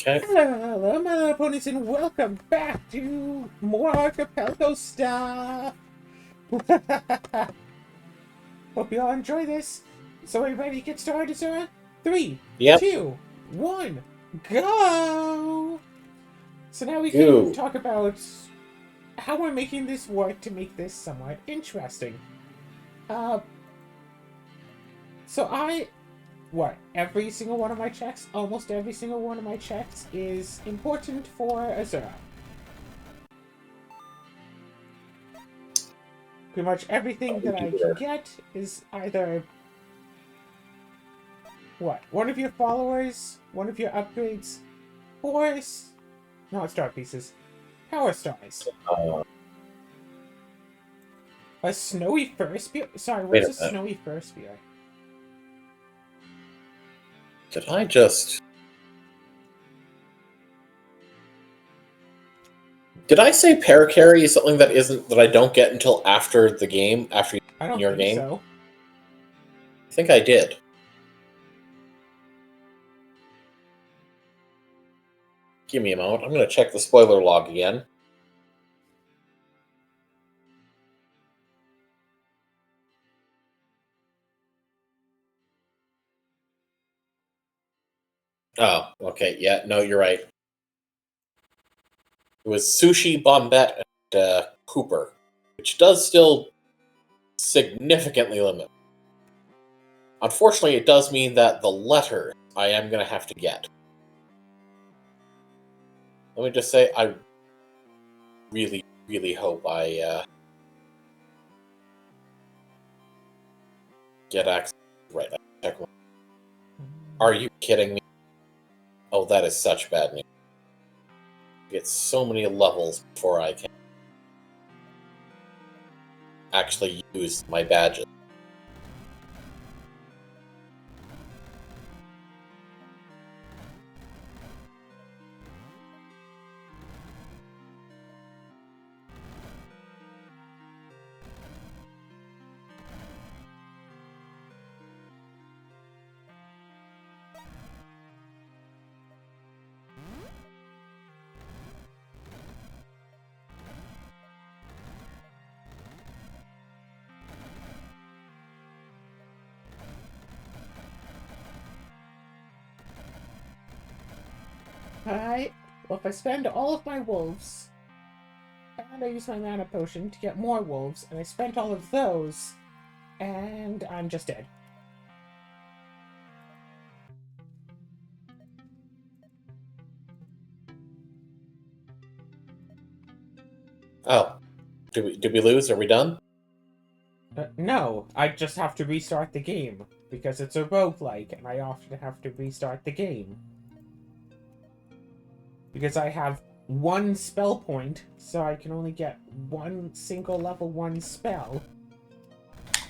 Okay. Hello, my little ponies, and welcome back to more Archipelago stuff. Hope you all enjoy this. So, are you ready to get started, sir? Three, Yep. 2, 1, go! So now we can Go. talk about how we're making this work to make this somewhat interesting. Uh, so every single one of my checks, almost every single one of my checks is important for Azura. Pretty much everything that I can get is either one of your followers, one of your upgrades, or not star pieces, power stars. A snowy fur spear. Sorry, what's a snowy fur spear? Did I just... Did I say paracarry is something that I don't get until after the game, after I don't your think game? so. I think I did. Give me a moment. I'm going to check the spoiler log again. Oh, okay. Yeah, no, you're right. It was Sushi, Bombette, and Cooper, which does still significantly limit. Unfortunately, it does mean that the letter I am going to have to get. Let me just say, I really, really hope I get access. Right, check one. Are you kidding me? Oh, that is such bad news. Get so many levels before I can actually use my badges. Alright. Well, if I spend all of my wolves, and I use my mana potion to get more wolves, and I spent all of those, and I'm just dead. Oh, did we lose? Are we done? No, I just have to restart the game, because it's a roguelike, and I often have to restart the game. Because I have one spell point, so I can only get one single level 1 spell.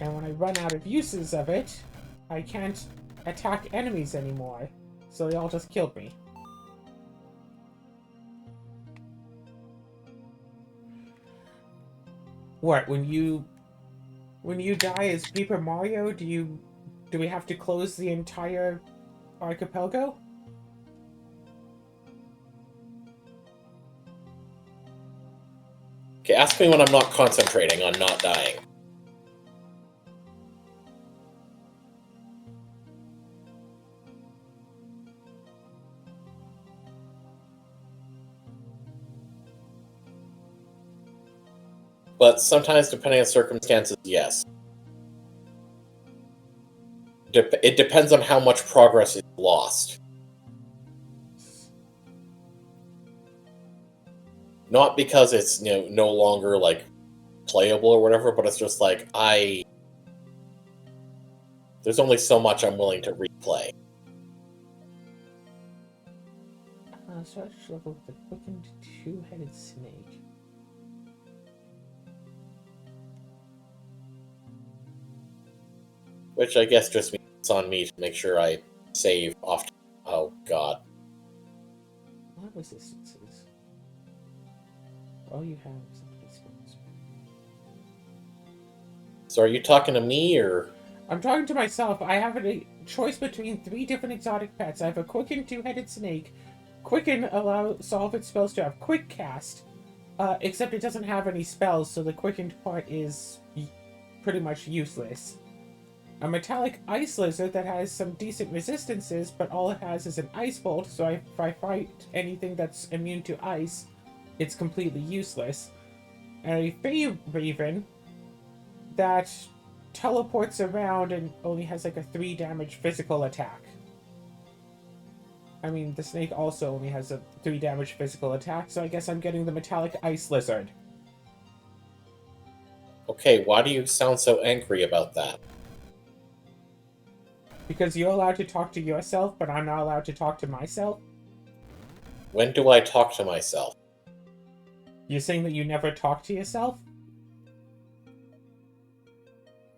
And when I run out of uses of it, I can't attack enemies anymore, so they all just killed me. What, when you die as Paper Mario, do we have to close the entire archipelago? Okay, ask me when I'm not concentrating on not dying. But sometimes, depending on circumstances, yes. It depends on how much progress is lost. Not because it's no longer like playable or whatever, but it's just like there's only so much I'm willing to replay. Search level with a quickened two-headed snake. Which I guess just means it's on me to make sure I save often. Oh, God. What resistances? All you have is a spells. So are you talking to me, or...? I'm talking to myself. I have a choice between 3 different exotic pets. I have a quickened two-headed snake, Quicken allows all of its spells to have quick cast, except it doesn't have any spells, so the quickened part is pretty much useless. A metallic ice lizard that has some decent resistances, but all it has is an ice bolt, so if I fight anything that's immune to ice, it's completely useless. And a Fey Raven that teleports around and only has like a 3 damage physical attack. I mean, the snake also only has a 3 damage physical attack, so I guess I'm getting the metallic ice lizard. Okay, why do you sound so angry about that? Because you're allowed to talk to yourself, but I'm not allowed to talk to myself? When do I talk to myself? You're saying that you never talk to yourself?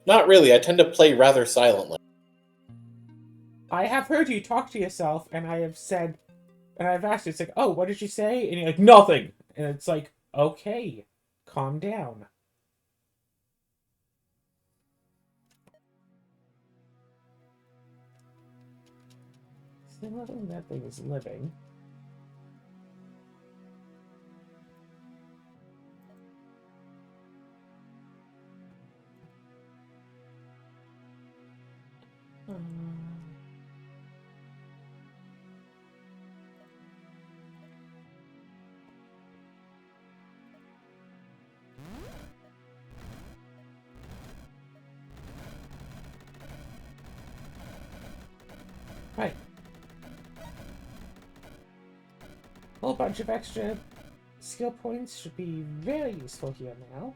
Not really, I tend to play rather silently. I have heard you talk to yourself, and I have said, and I've asked you, it's like, oh, what did you say? And you're like, nothing! And it's like, okay, calm down. Still nothing that thing is living. Right. A whole bunch of extra skill points should be very useful here now.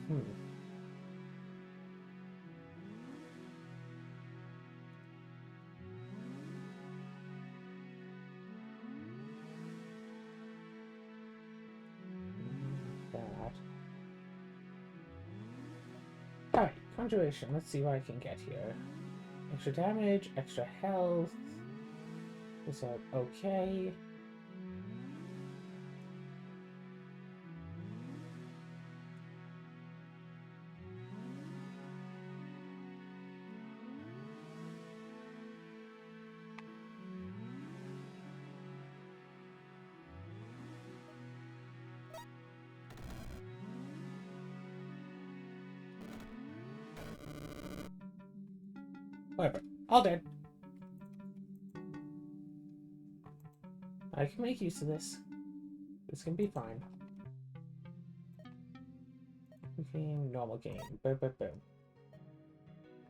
Hmm. That. Alright, conjuration. Let's see what I can get here. Extra damage, extra health. Is that okay? Whatever. All dead. I can make use of this. This can be fine. Game, normal game. Boom, boom, boom.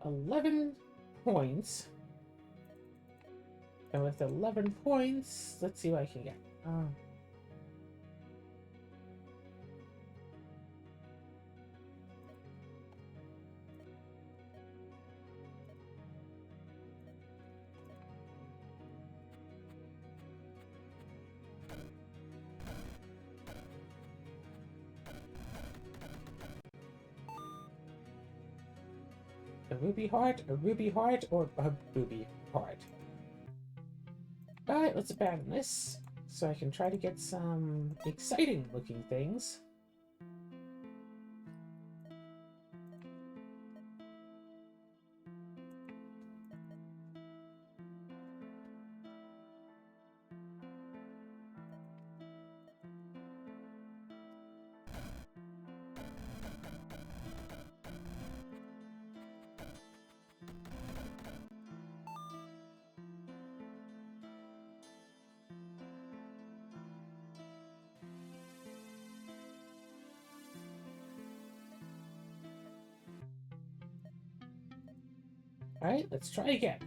11 points. And with 11 points, let's see what I can get. A ruby heart, or a booby heart. Alright, let's abandon this, so I can try to get some exciting looking things. Alright, let's try again.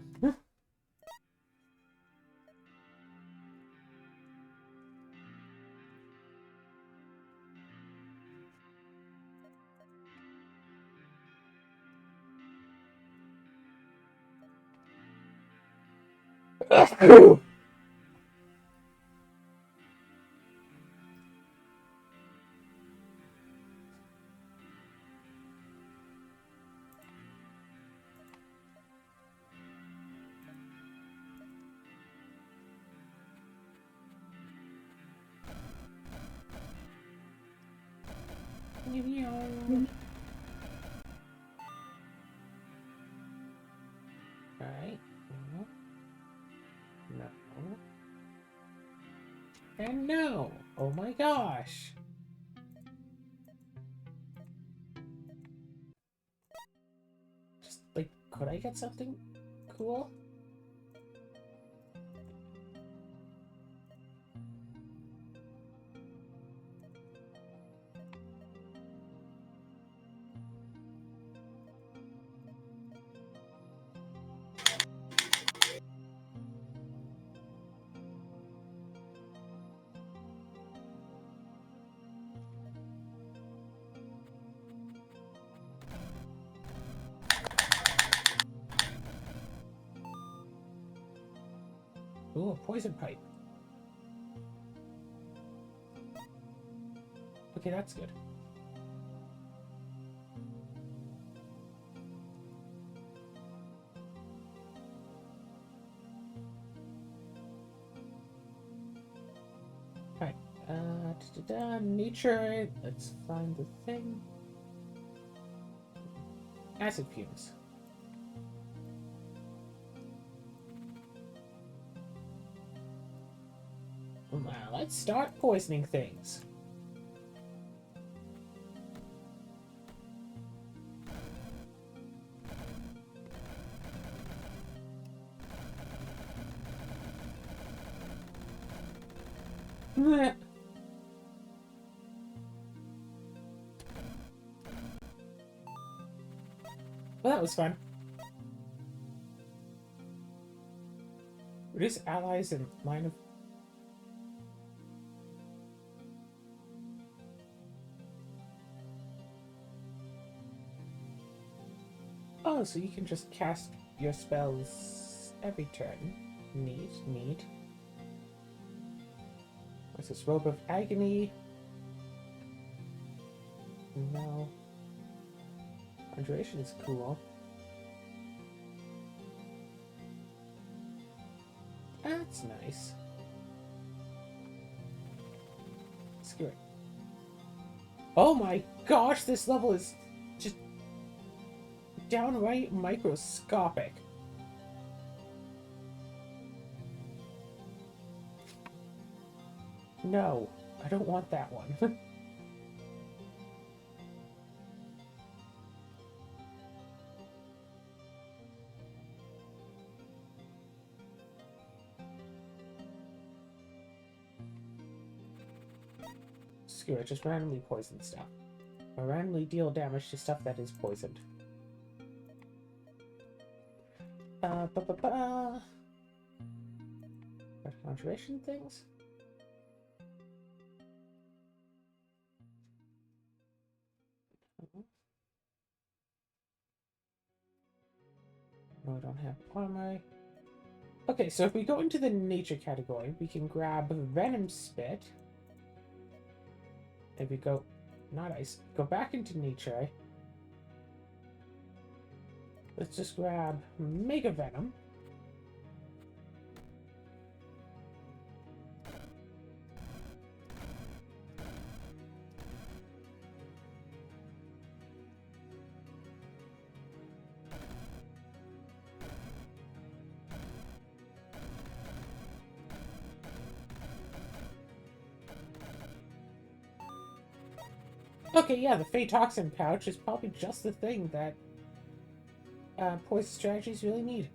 Alright. No. No. And no! Oh my gosh! Just, like, could I get something cool? Ooh, a poison pipe. Okay, that's good. Alright, nature, let's find the thing. Acid fumes. Well, let's start poisoning things. Well, that was fun. Reduce allies in line of... Oh, so you can just cast your spells every turn. Neat, neat. What's this? Robe of Agony? No. Conjuration is cool. That's nice. Screw it. Oh my gosh, this level is just downright microscopic. No, I don't want that one. Screw it, just randomly poison stuff. Or randomly deal damage to stuff that is poisoned. Conjuration things? No, I don't have armor. Okay, so if we go into the nature category, we can grab Venom Spit. If we go, not ice, go back into nature. Let's just grab Mega Venom. Okay, yeah, the Phaetoxin pouch is probably just the thing that poison strategies really need.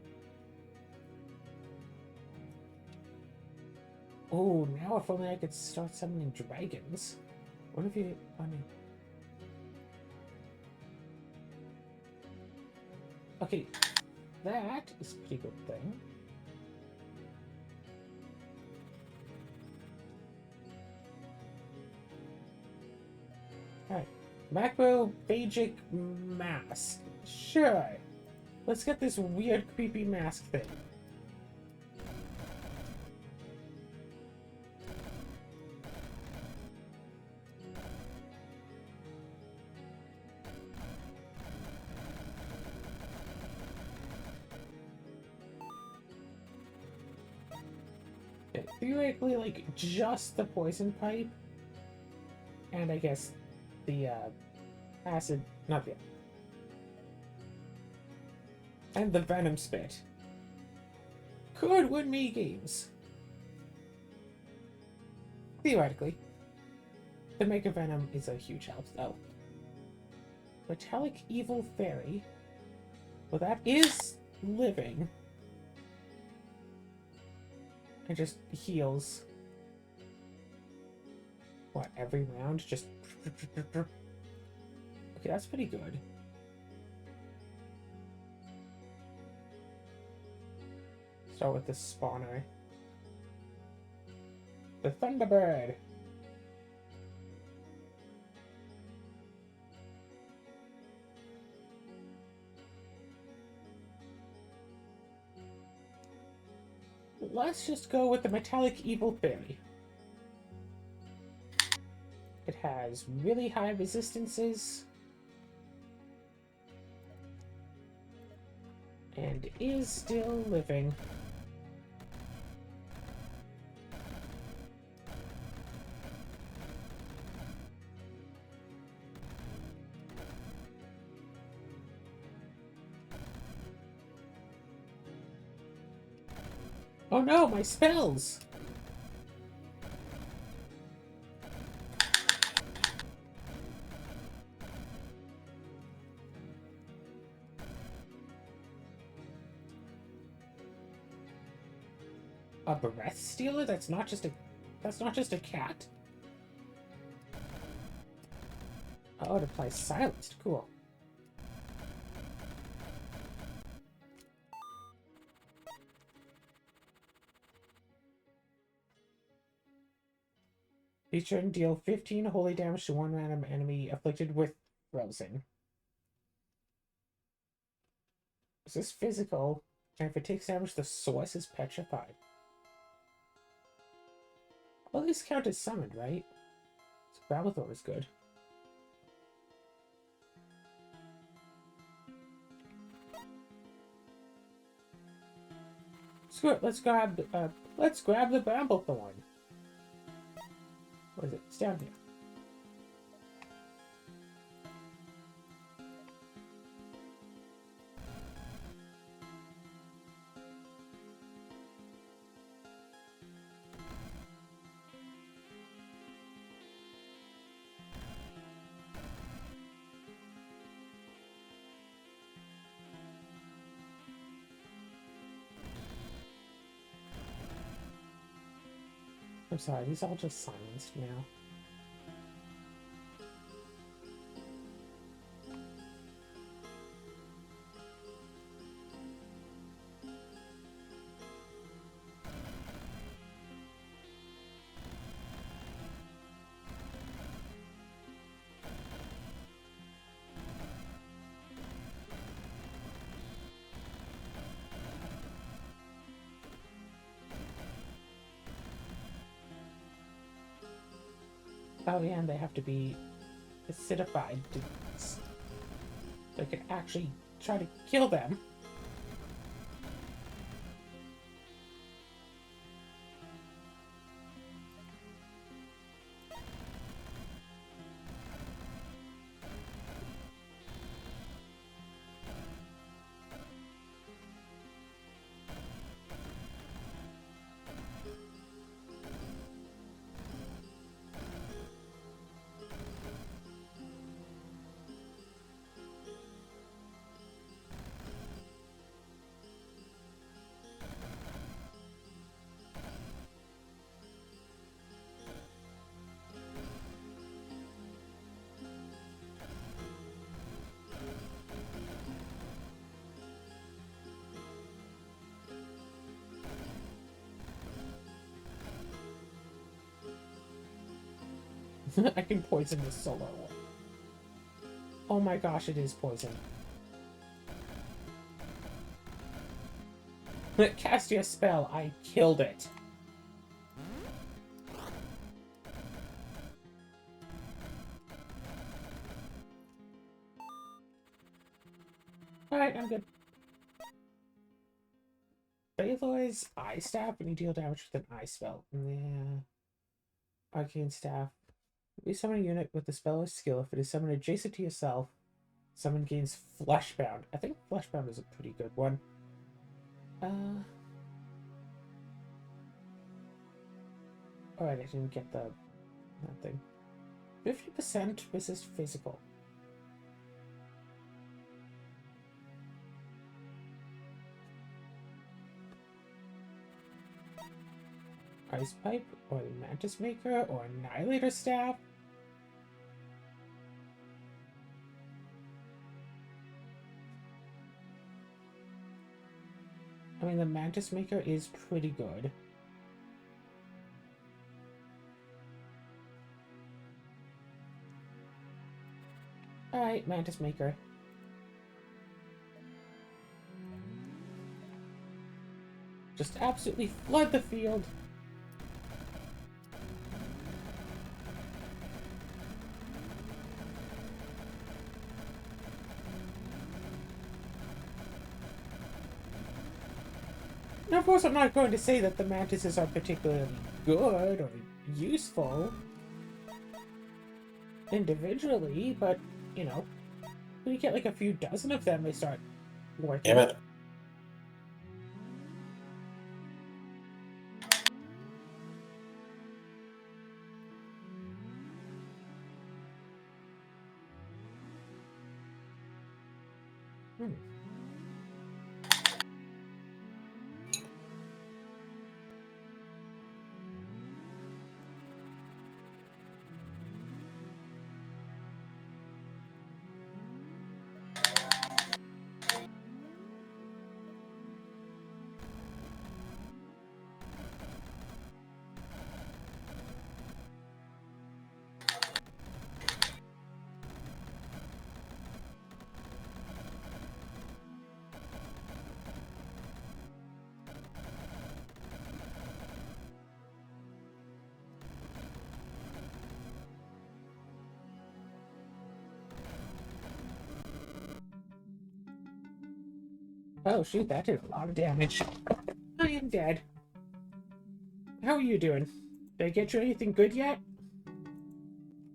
Oh, now if only I could start summoning dragons. What if you... I mean... Okay, that is a pretty good thing. Alright, Macrophagic Mask. Sure. Let's get this weird, creepy mask thing. Theoretically, like, just the poison pipe. And I guess the, acid... not the... and the Venom Spit. could win me games. Theoretically. The Mega Venom is a huge help, though. Metallic Evil Fairy. Well, that is living. It just heals. What, every round? Just... Okay, that's pretty good. Start with the spawner. The Thunderbird! Let's just go with the Metallic Evil Fairy. It has really high resistances. And is still living. Oh no, my spells! A breath stealer? That's not just a cat. Oh, it applies silenced. Cool. Each turn deal 15 holy damage to one random enemy afflicted with frozen. Is this physical? And if it takes damage, the source is petrified. Well, these count as summoned, right? So Brabblethorn is good. Screw it, let's grab the Brabblethorn. Where is it? It's down here. I'm sorry, these all just silenced now. Oh yeah, and they have to be acidified to so I can actually try to kill them. I can poison this solo one. Oh my gosh, it is poison. Cast your spell. I killed it. Alright, I'm good. Baylor's Eye Staff when you deal damage with an Eye spell. Yeah. Arcane Staff. Resummon a unit with the spell or skill. If it is summoned adjacent to yourself, summon gains Fleshbound. I think Fleshbound is a pretty good one. Alright, I didn't get that thing. 50% resist physical. Ice Pipe, or the Mantis Maker, or Annihilator Staff. I mean, the Mantis Maker is pretty good. Alright, Mantis Maker. Just absolutely flood the field. Now, of course, I'm not going to say that the mantises are particularly good or useful individually, but, you know, when you get like a few dozen of them, they start working. Damn it. Oh shoot, that did a lot of damage. I am dead. How are you doing? Did I get you anything good yet?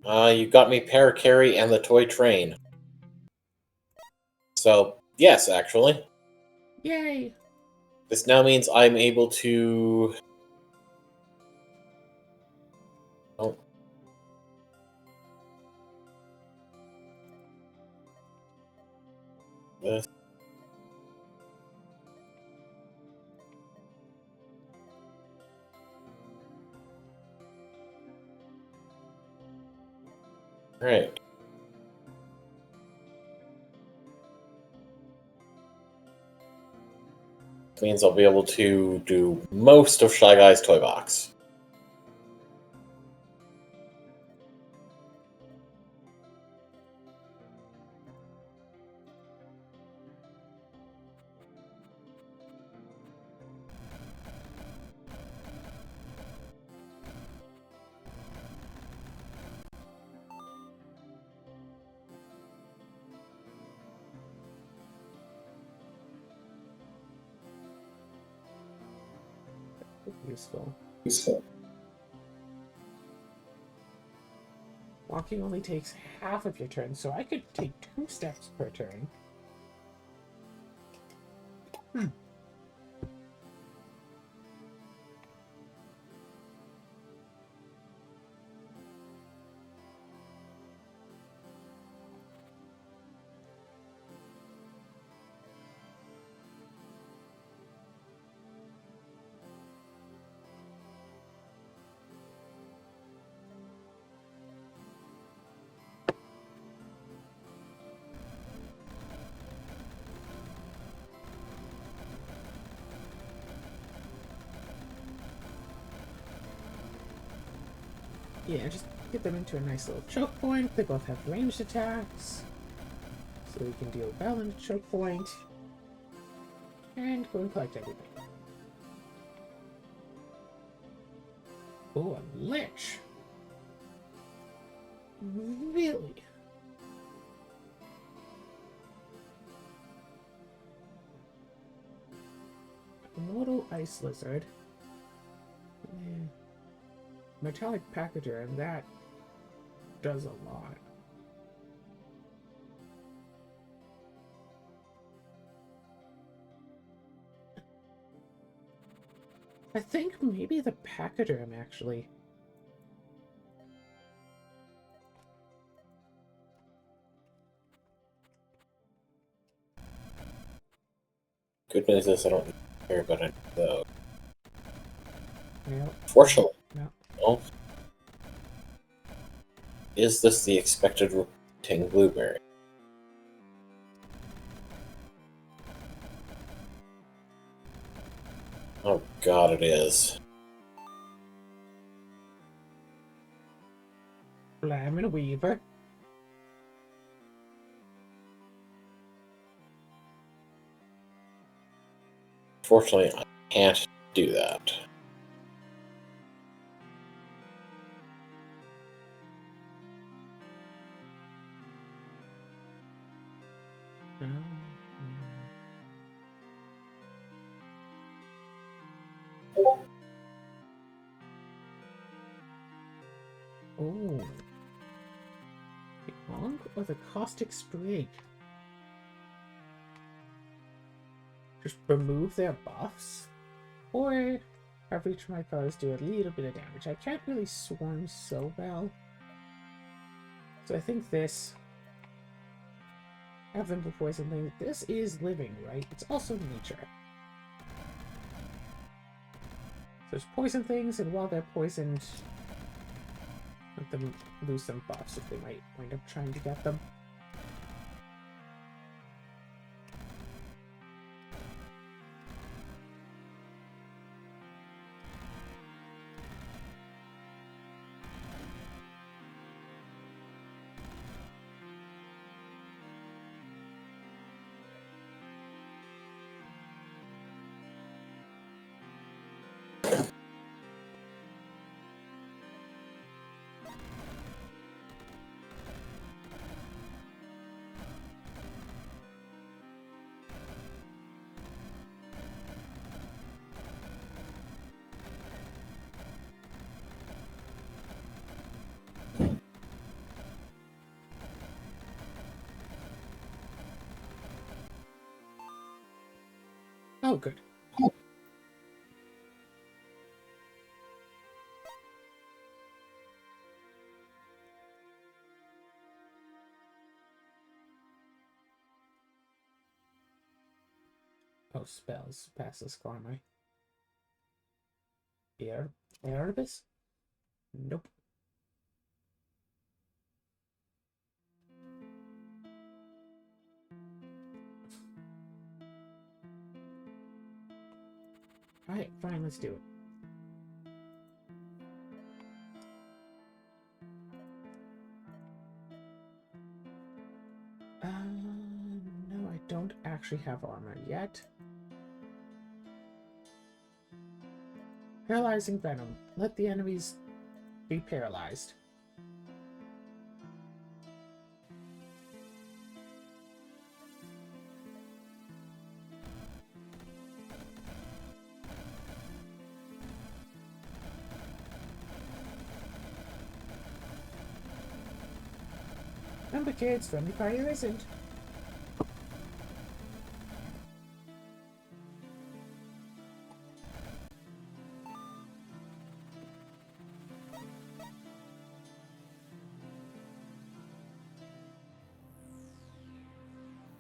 You got me Paracarry and the toy train. So, yes, actually. Yay! This now means I'm able to... Oh. This. Alright. Means I'll be able to do most of Shy Guy's toy box. Useful. Walking only takes half of your turn, so I could take 2 steps per turn. Yeah, just get them into a nice little choke point. They both have ranged attacks, so we can deal well in the choke point. And go and collect everything. Oh, a lich! Really? A little ice lizard. Yeah. Metallic pachyderm, that does a lot. I think maybe the pachyderm, actually. Good news is I don't care about any of those. Nope. Fortunately. No. Oh. Is this the expected repeating blueberry? Oh god, it is. Flamin' Weaver. Fortunately, I can't do that. Oh. The Onk or the Caustic Sprig? Just remove their buffs? Or have each of my foes do a little bit of damage? I can't really swarm so well. So I think this... Have them for poison things. This is living, right? It's also nature. So there's poison things, and while they're poisoned, let them lose some buffs if they might wind up trying to get them. Oh, good. Oh, spells. Pass this Karma. Erebus? Nope. Alright, fine, let's do it. No, I don't actually have armor yet. Paralyzing Venom. Let the enemies be paralyzed. Remember kids, friendly fire isn't.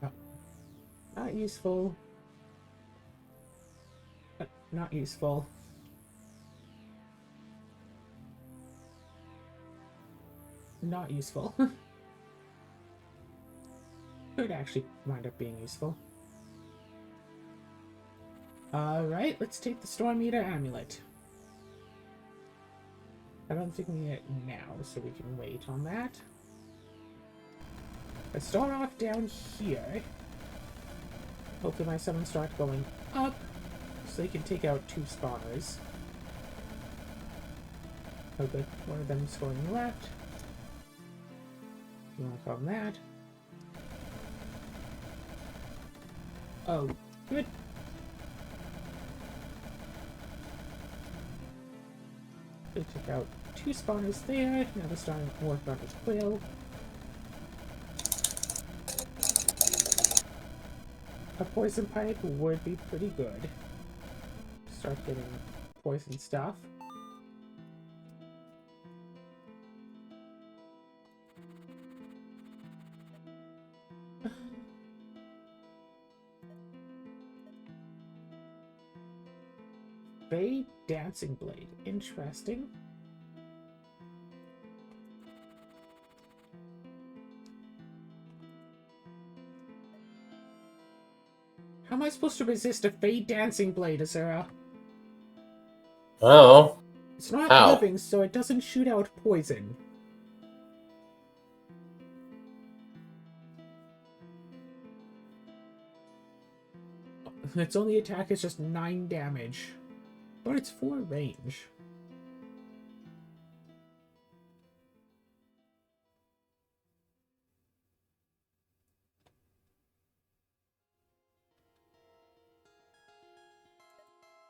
Oh. Not useful. Not useful. Not useful. Could actually wind up being useful. Alright, let's take the Storm Eater Amulet. I don't think we need it now, so we can wait on that. Let's start off down here. Hopefully my summons start going up, so they can take out 2 spawners. Oh good, one of them is going left. You want to call them that? Oh, good. They took out 2 spawners there. Now they're starting to work on his quill. A poison pipe would be pretty good. Start getting poison stuff. Bay Dancing Blade. Interesting. How am I supposed to resist a Fey Dancing Blade, Azura? Oh. It's not How? living, so it doesn't shoot out poison. Its only attack is just 9 damage. But it's 4 range.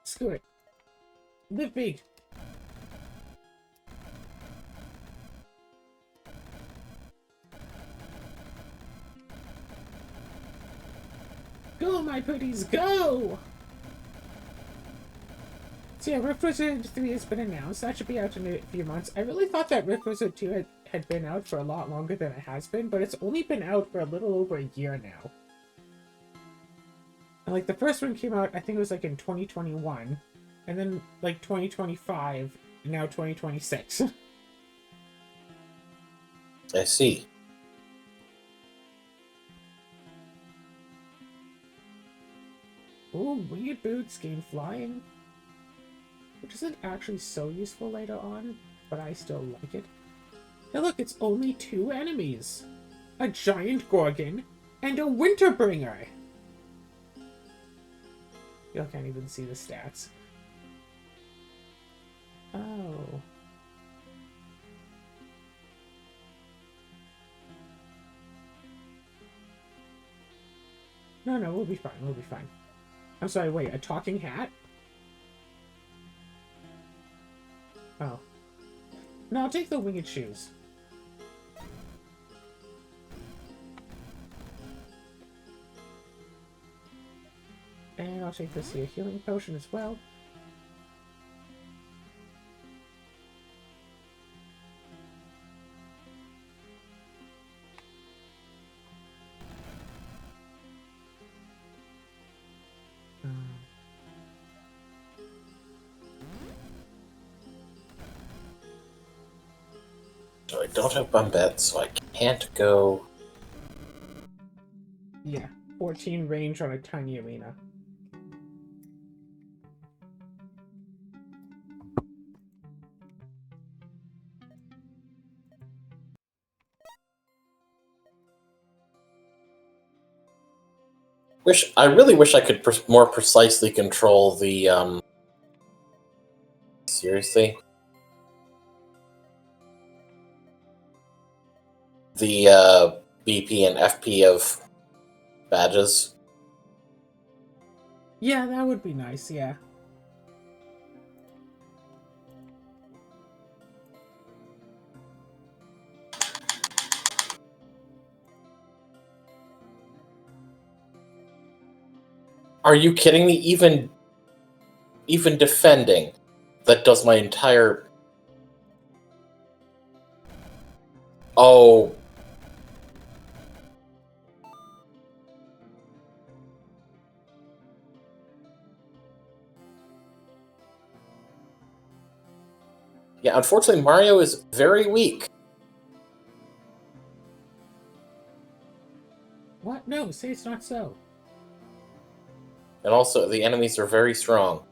Screw it. Live big. Go, my pretties, go! So yeah, Rift Wizard 3 has been announced. That should be out in a few months. I really thought that Rift Wizard 2 had been out for a lot longer than it has been, but it's only been out for a little over a year now. And like the first one came out, I think it was like in 2021, and then like 2025, and now 2026. I see. Ooh, winged boots gain flying. Which isn't actually so useful later on, but I still like it. Hey look, it's only 2 enemies. A giant Gorgon and a Winterbringer. You can't even see the stats. Oh. No, we'll be fine, we'll be fine. I'm sorry, wait, a talking hat? Oh. No, I'll take the winged shoes. And I'll take this here healing potion as well. So I don't have Bombette, so I can't go. Yeah, 14 range on a tiny arena. I really wish I could more precisely control the. Seriously. The BP and FP of badges. Yeah, that would be nice, yeah. Are you kidding me? Even defending, that does my entire. Oh. Yeah, unfortunately, Mario is very weak. What? No, say it's not so. And also, the enemies are very strong.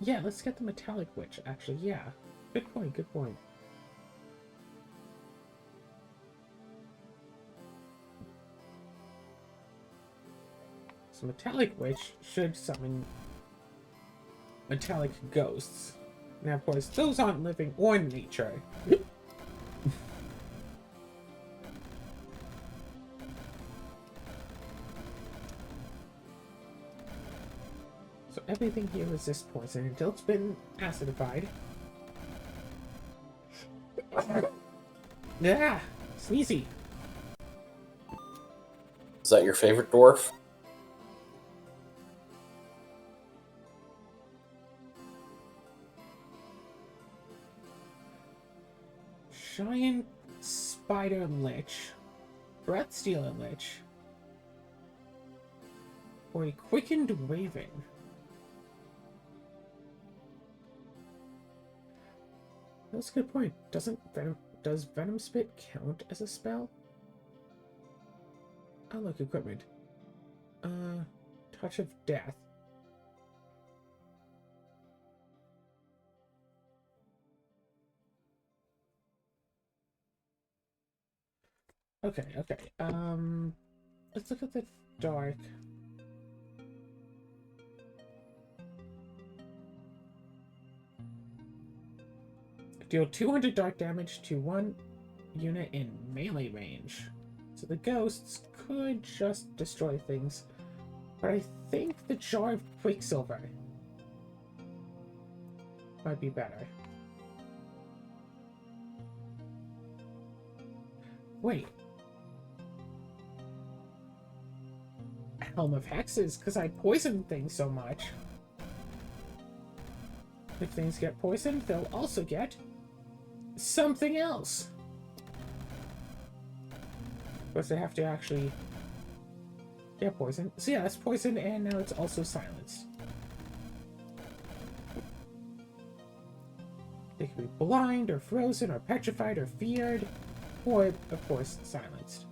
Yeah, let's get the Metallic Witch, actually, yeah. Good point, good point. So Metallic Witch should summon metallic ghosts. Now, of course, those aren't living or in nature. So everything here resists poison until it's been acidified. Yeah, sneezy. Is that your favorite dwarf? Giant Spider Lich, Breath Stealer Lich, or a Quickened Raven. That's a good point. Does Venom Spit count as a spell? Oh, look, equipment. Touch of Death. Okay. Let's look at the dark. Deal 200 dark damage to one unit in melee range. So the ghosts could just destroy things. But I think the Jar of Quicksilver might be better. Wait. Helm of Hexes, because I poison things so much. If things get poisoned, they'll also get something else. But they have to actually get poisoned. So yeah, it's poisoned, and now it's also silenced. They can be blind, or frozen, or petrified, or feared, or, of course, silenced.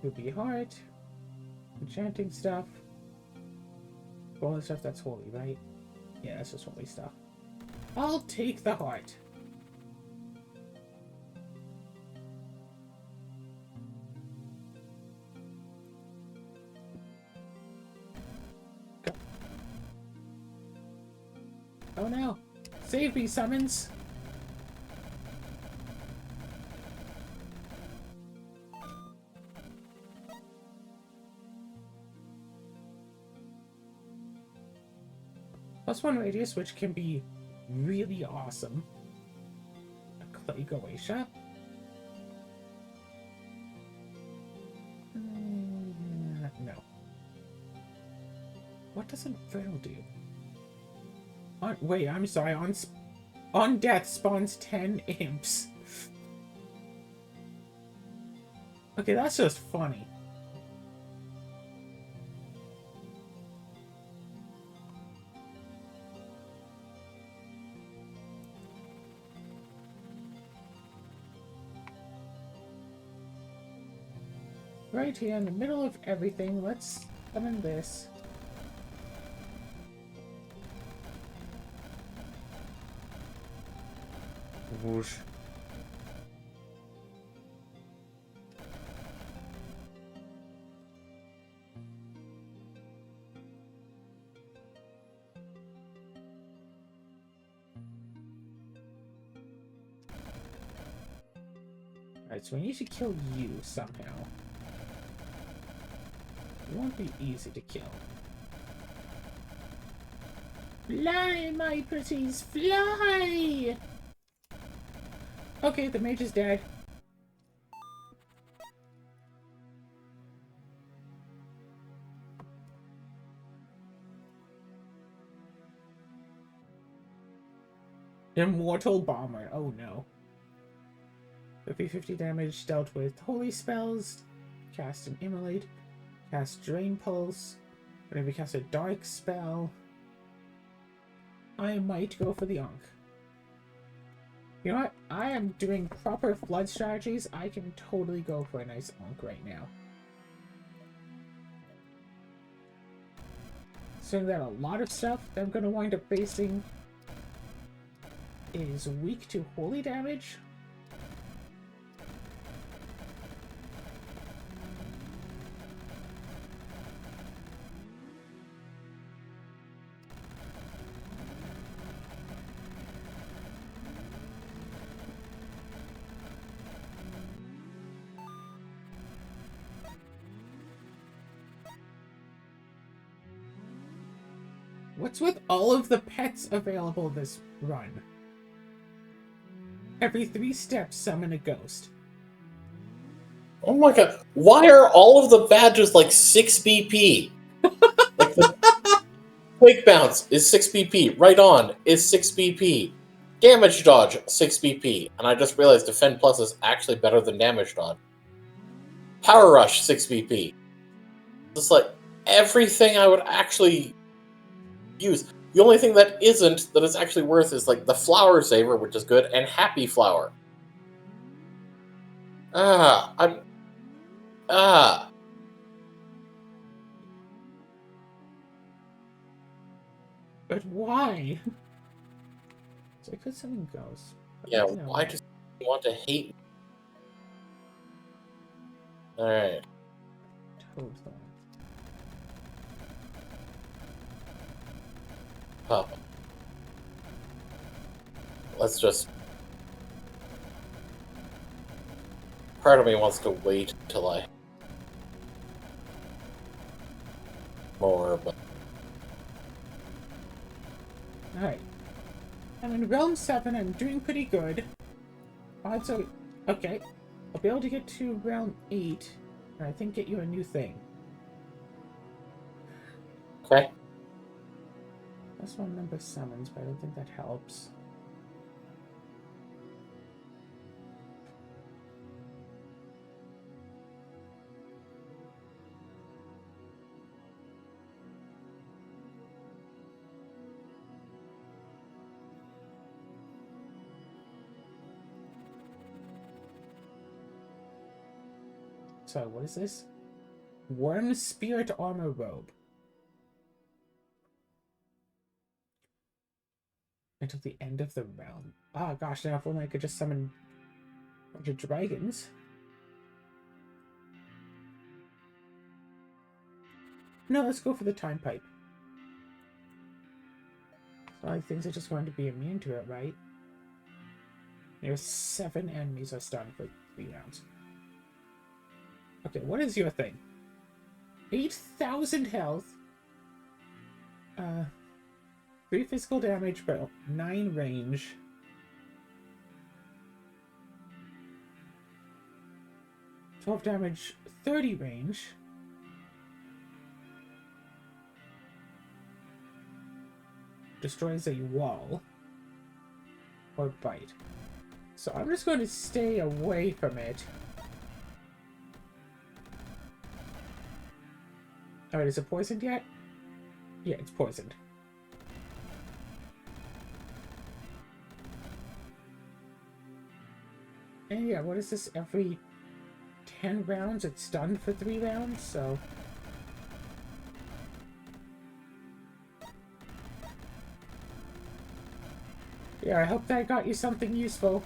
Ruby Heart, enchanting stuff. All the stuff that's holy, right? Yeah, that's just holy stuff. I'll take the heart. Go. Oh no! Save me, summons! +1 radius, which can be really awesome. A Clay Goetia. No. What does Infernal do? Wait, I'm sorry. On death spawns 10 imps. Okay, that's just funny. Right here in the middle of everything, let's summon this. Whoosh. Alright, so we need to kill you somehow. It won't be easy to kill. Fly, my pretties, fly! Okay, the mage is dead. Immortal Bomber. Oh no. 50 damage dealt with holy spells. Cast an Immolate. Cast Drain Pulse. Whenever we cast a dark spell, I might go for the Ankh. You know what? I am doing proper flood strategies. I can totally go for a nice Ankh right now. So that a lot of stuff that I'm going to wind up facing is weak to holy damage. What's with all of the pets available this run? Every 3 steps, summon a ghost. Oh my god. Why are all of the badges like 6 BP? Like Quake Bounce is 6 BP. Right On is 6 BP. Damage Dodge, 6 BP. And I just realized Defend Plus is actually better than Damage Dodge. Power Rush, 6 BP. It's like everything I would actually use. The only thing that isn't, that is actually worth, is like the Flower Saver, which is good, and Happy Flower. Ah. But why? So I could summon Ghosts. Yeah, why does he want to hate me? Alright. Totally. Papa. Let's just... Part of me wants to wait till I... more, but... Alright. I'm in Realm 7, I'm doing pretty good. Also, okay. I'll be able to get to Realm 8, and I think get you a new thing. Okay. That's one number summons, but I don't think that helps. So, what is this? Worm Spirit Armor Robe. Until the end of the realm. Ah, gosh, now if only I could just summon a bunch of dragons. No, let's go for the time pipe. So like things are just going to be immune to it, right? There's 7 enemies are stunned for 3 rounds. Okay, what is your thing? 8,000 health. 3 physical damage, but 9 range. $12 damage, 30 range. Destroys a wall. Or bite. So I'm just going to stay away from it. Alright, is it poisoned yet? Yeah, it's poisoned. And yeah, what is this? Every 10 rounds it's stunned for 3 rounds, so... Yeah, I hope that got you something useful.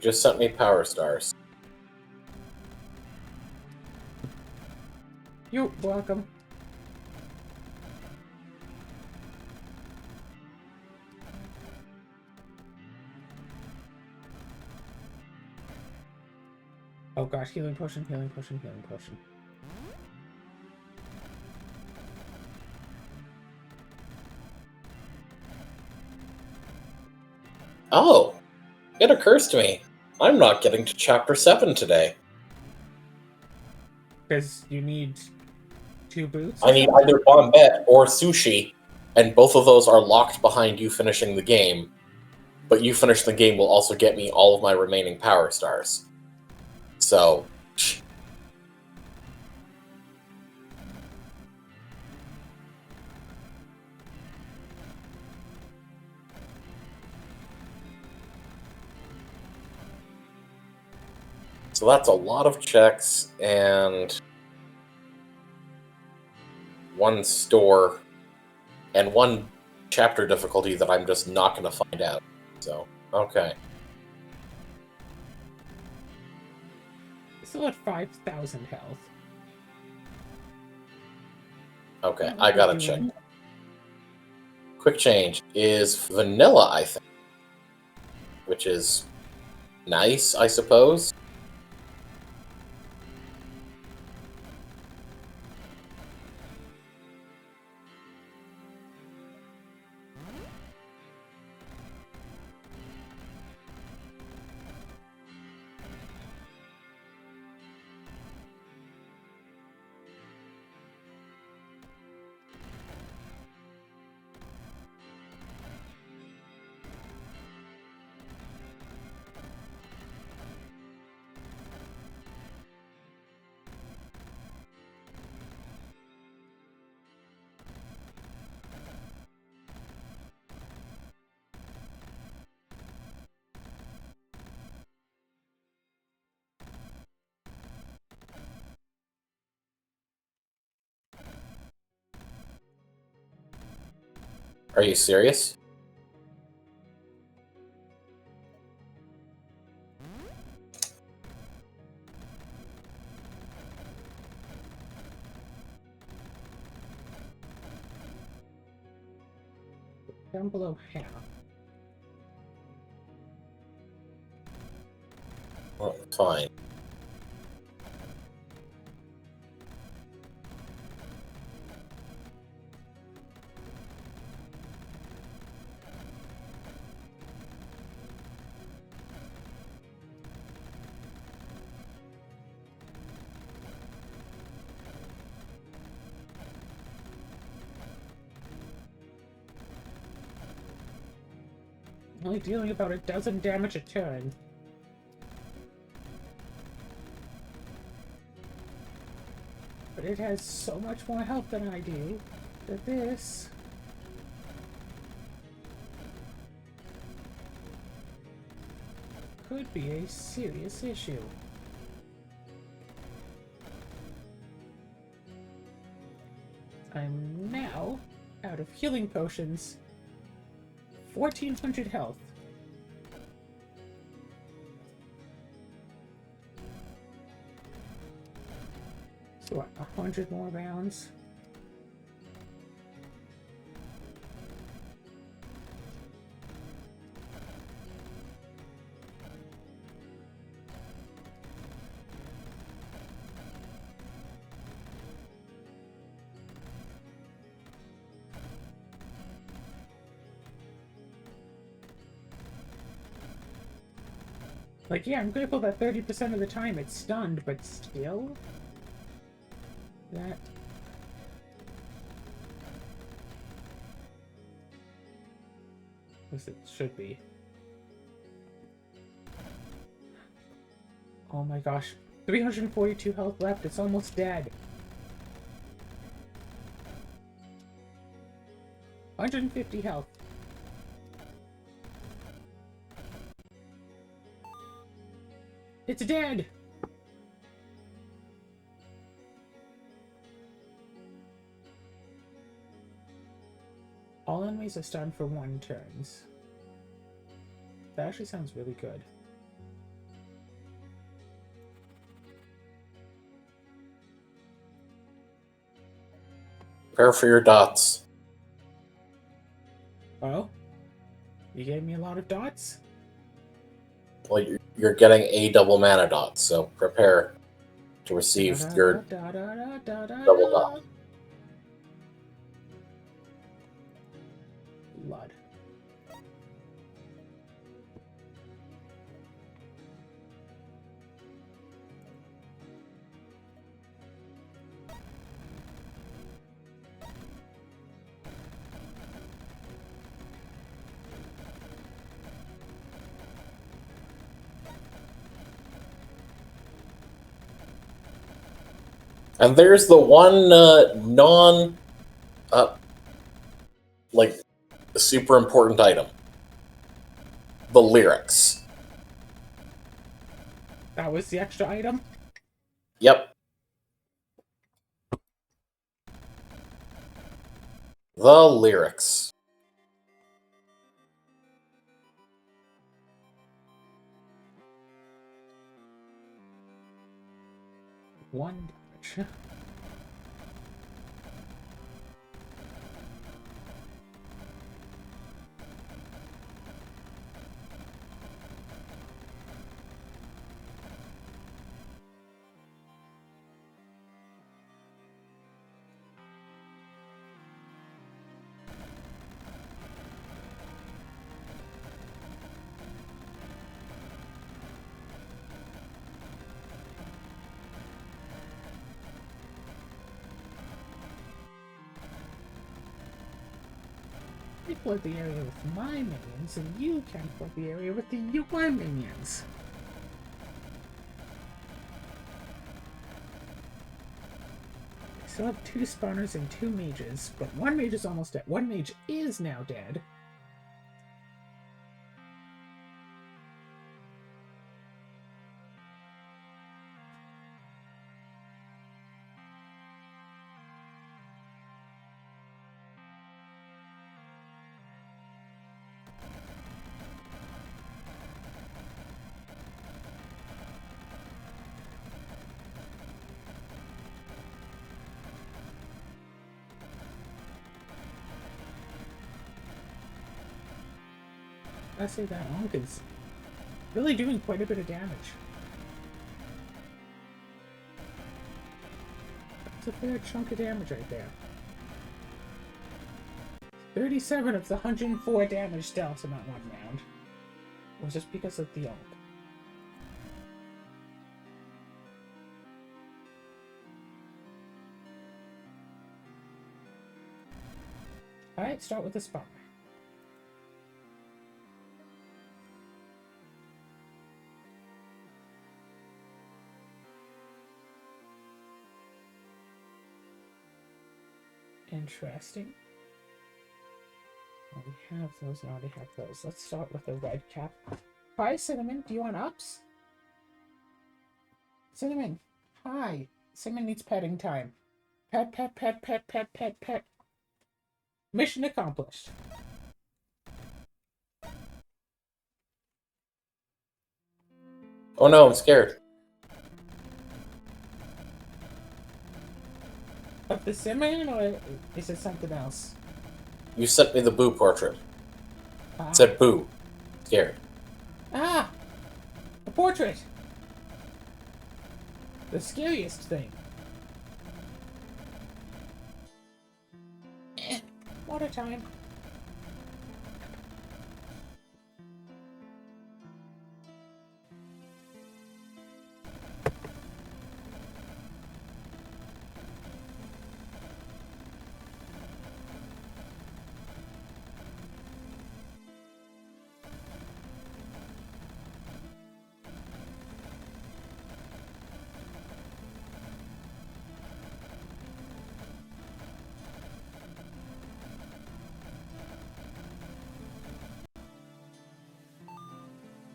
Just sent me Power Stars. You're welcome. Oh gosh, healing potion, healing potion, healing potion. Oh! It occurs to me. I'm not getting to Chapter 7 today. Because you need 2 boots? I need either Bombette or Sushi, and both of those are locked behind you finishing the game. But you finish the game will also get me all of my remaining Power Stars. So... So that's a lot of checks, and... 1 store, and 1 chapter difficulty that I'm just not going to find out. So, okay. Still at 5,000 health. Okay, I gotta check. Quick Change is vanilla, I think. Which is nice, I suppose. Are you serious? Down below half. Well, fine. Only dealing about a dozen damage a turn. But it has so much more health than I do that this could be a serious issue. I'm now out of healing potions. 1400 health. So what, 100 more rounds? Like, yeah, I'm grateful that 30% of the time it's stunned, but still? That... As it should be. Oh my gosh. 342 health left, it's almost dead. 150 health. It's dead! All enemies are stunned for 1 turns. That actually sounds really good. Prepare for your dots. Oh? You gave me a lot of dots? Well, you're getting a double mana dot, so prepare to receive your double dot. Blood. And there's the one like, super important item. The lyrics. That was the extra item? Yep. The lyrics. One damage. I flood the area with my minions, and you can flood the area with the UI minions. I still have 2 spawners and 2 mages, but 1 mage is almost dead. 1 mage is now dead. I say that Onk really doing quite a bit of damage. That's a fair chunk of damage right there. 37 of the 104 damage dealt in that one round was just because of the Onk. Alright, start with the spot. Interesting. Well, we have those, I already have those. Let's start with the red cap. Hi, Cinnamon, do you want ups? Cinnamon, hi. Cinnamon needs petting time. Pet, pet, pet, pet, pet, pet, pet. Mission accomplished. Oh no, I'm scared. Of the Cinnamon, or is it something else? You sent me the Boo portrait. Ah. It said Boo. Scared. Ah! A portrait! The scariest thing. Water time.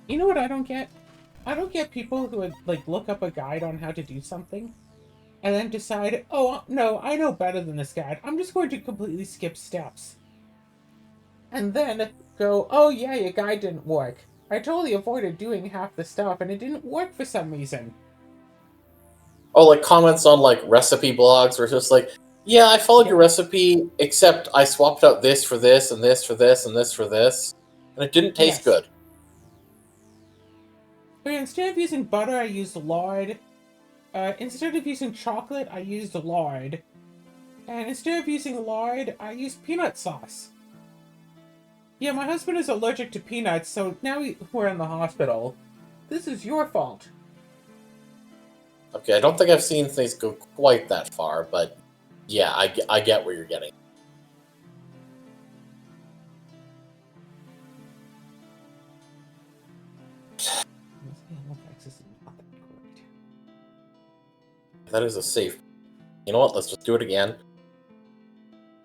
You know what I don't get? I don't get people who would, like, look up a guide on how to do something and then decide, oh, no, I know better than this guide. I'm just going to completely skip steps. And then go, oh, yeah, your guide didn't work. I totally avoided doing half the stuff and it didn't work for some reason. Oh, like comments on like recipe blogs where it's just like, yeah, I followed your recipe, except I swapped out this for this and this for this and this for this, and it didn't taste good. But instead of using butter, I used lard. Instead of using chocolate, I used lard. And instead of using lard, I used peanut sauce. Yeah, my husband is allergic to peanuts, so now we're in the hospital. This is your fault. Okay, I don't think I've seen things go quite that far, but yeah, I get where you're getting. That is a safe. You know what? Let's just do it again.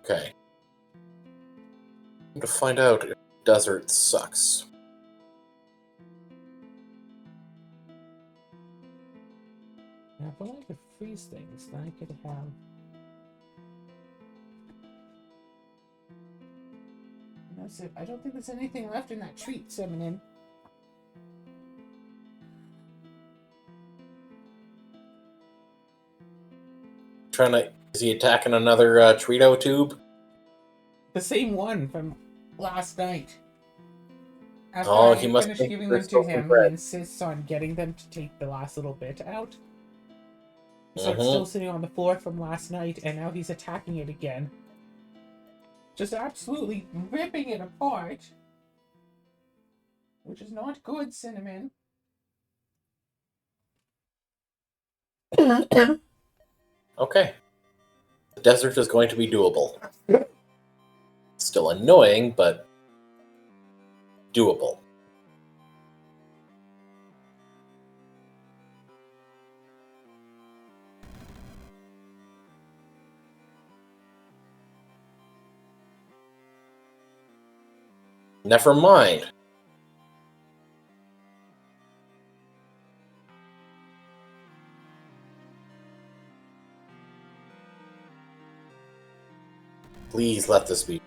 Okay. To find out if desert sucks. Yeah, if I could freeze things, then I could have... That's it. I don't think there's anything left in that treat, Cinnamon. Is he attacking another Trito tube? The same one from last night. After He I must finish think giving they're them to still some him, he bread. insists on getting them to take the last little bit out. So it's still sitting on the floor from last night, and now he's attacking it again. Just absolutely ripping it apart. Which is not good, Cinnamon. Okay. The desert is going to be doable. Still annoying, but doable. Never mind. Please let this be.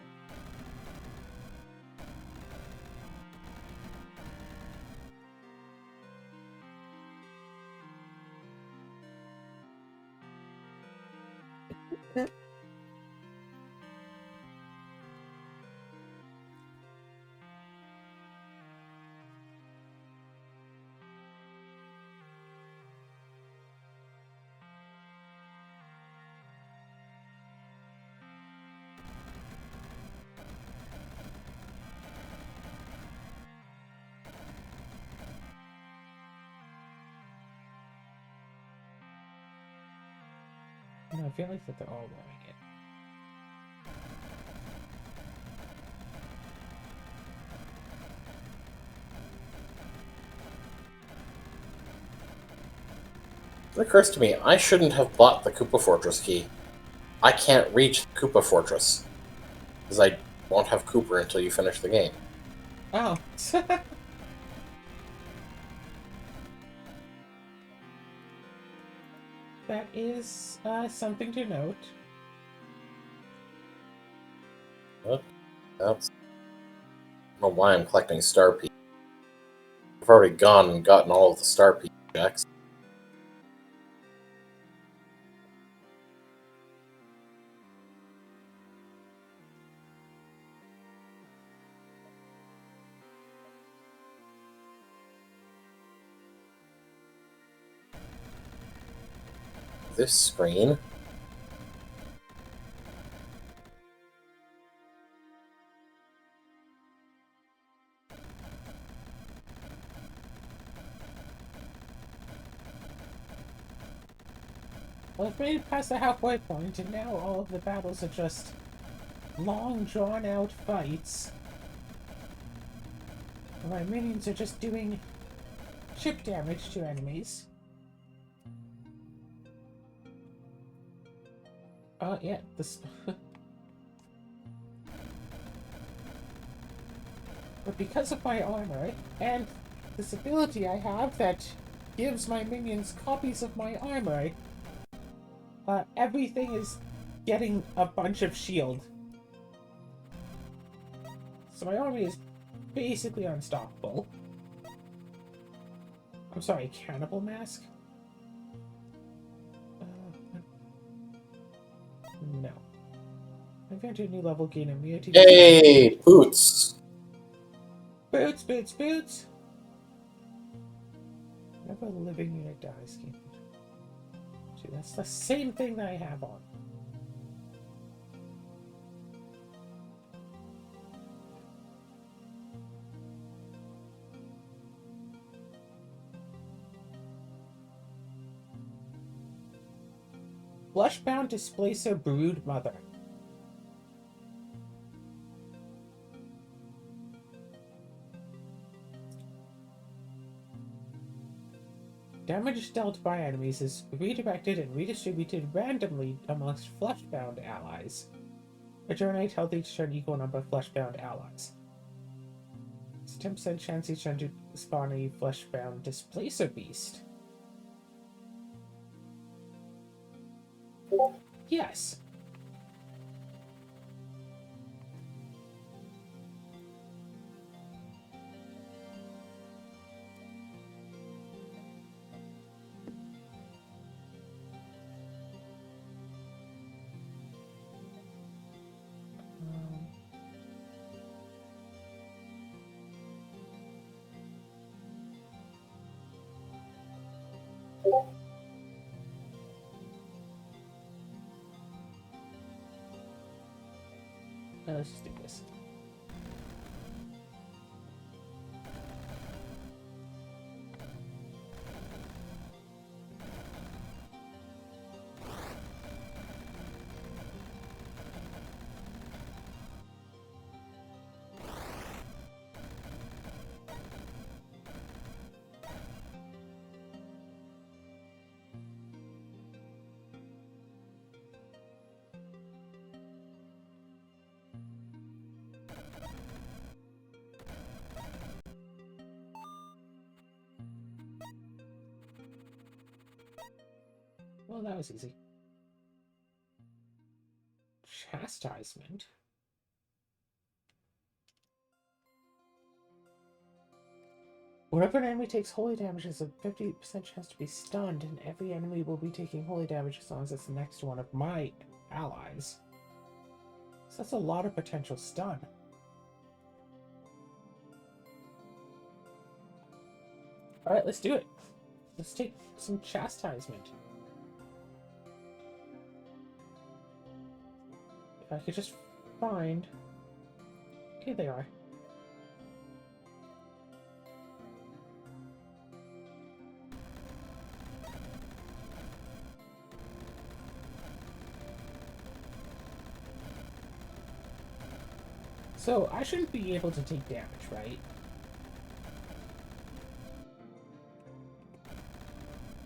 No, I feel like that they're all wearing it. It occurs to me, I shouldn't have bought the Koopa Fortress key. I can't reach the Koopa Fortress. Because I won't have Cooper until you finish the game. Oh. That is something to note. Well, that's... I don't know why I'm collecting Star P. I've already gone and gotten all of the Star P checks. This screen? Well, I've made it past the halfway point, and now all of the battles are just long, drawn-out fights. My minions are just doing chip damage to enemies. Yeah, this... But because of my armor, and this ability I have that gives my minions copies of my armor, everything is getting a bunch of shield. So my army is basically unstoppable. I'm sorry, Cannibal Mask? No. I've entered a new level, gain immunity. Hey, Boots! Boots, boots, boots! Never living unit dies. See, that's the same thing that I have on. Fleshbound Displacer Brood Mother. Damage dealt by enemies is redirected and redistributed randomly amongst fleshbound allies. Regenerate health each turn equal number of fleshbound allies. It's a 10% chance each turn to spawn a fleshbound displacer beast. Yes. Let's just do this. Well, that was easy. Chastisement? Whenever an enemy takes holy damage, there's a 50% chance to be stunned, and every enemy will be taking holy damage as long as it's next to one of my allies. So that's a lot of potential stun. Alright, let's do it. Let's take some chastisement. If I could just find... Okay, they are. So I shouldn't be able to take damage, right?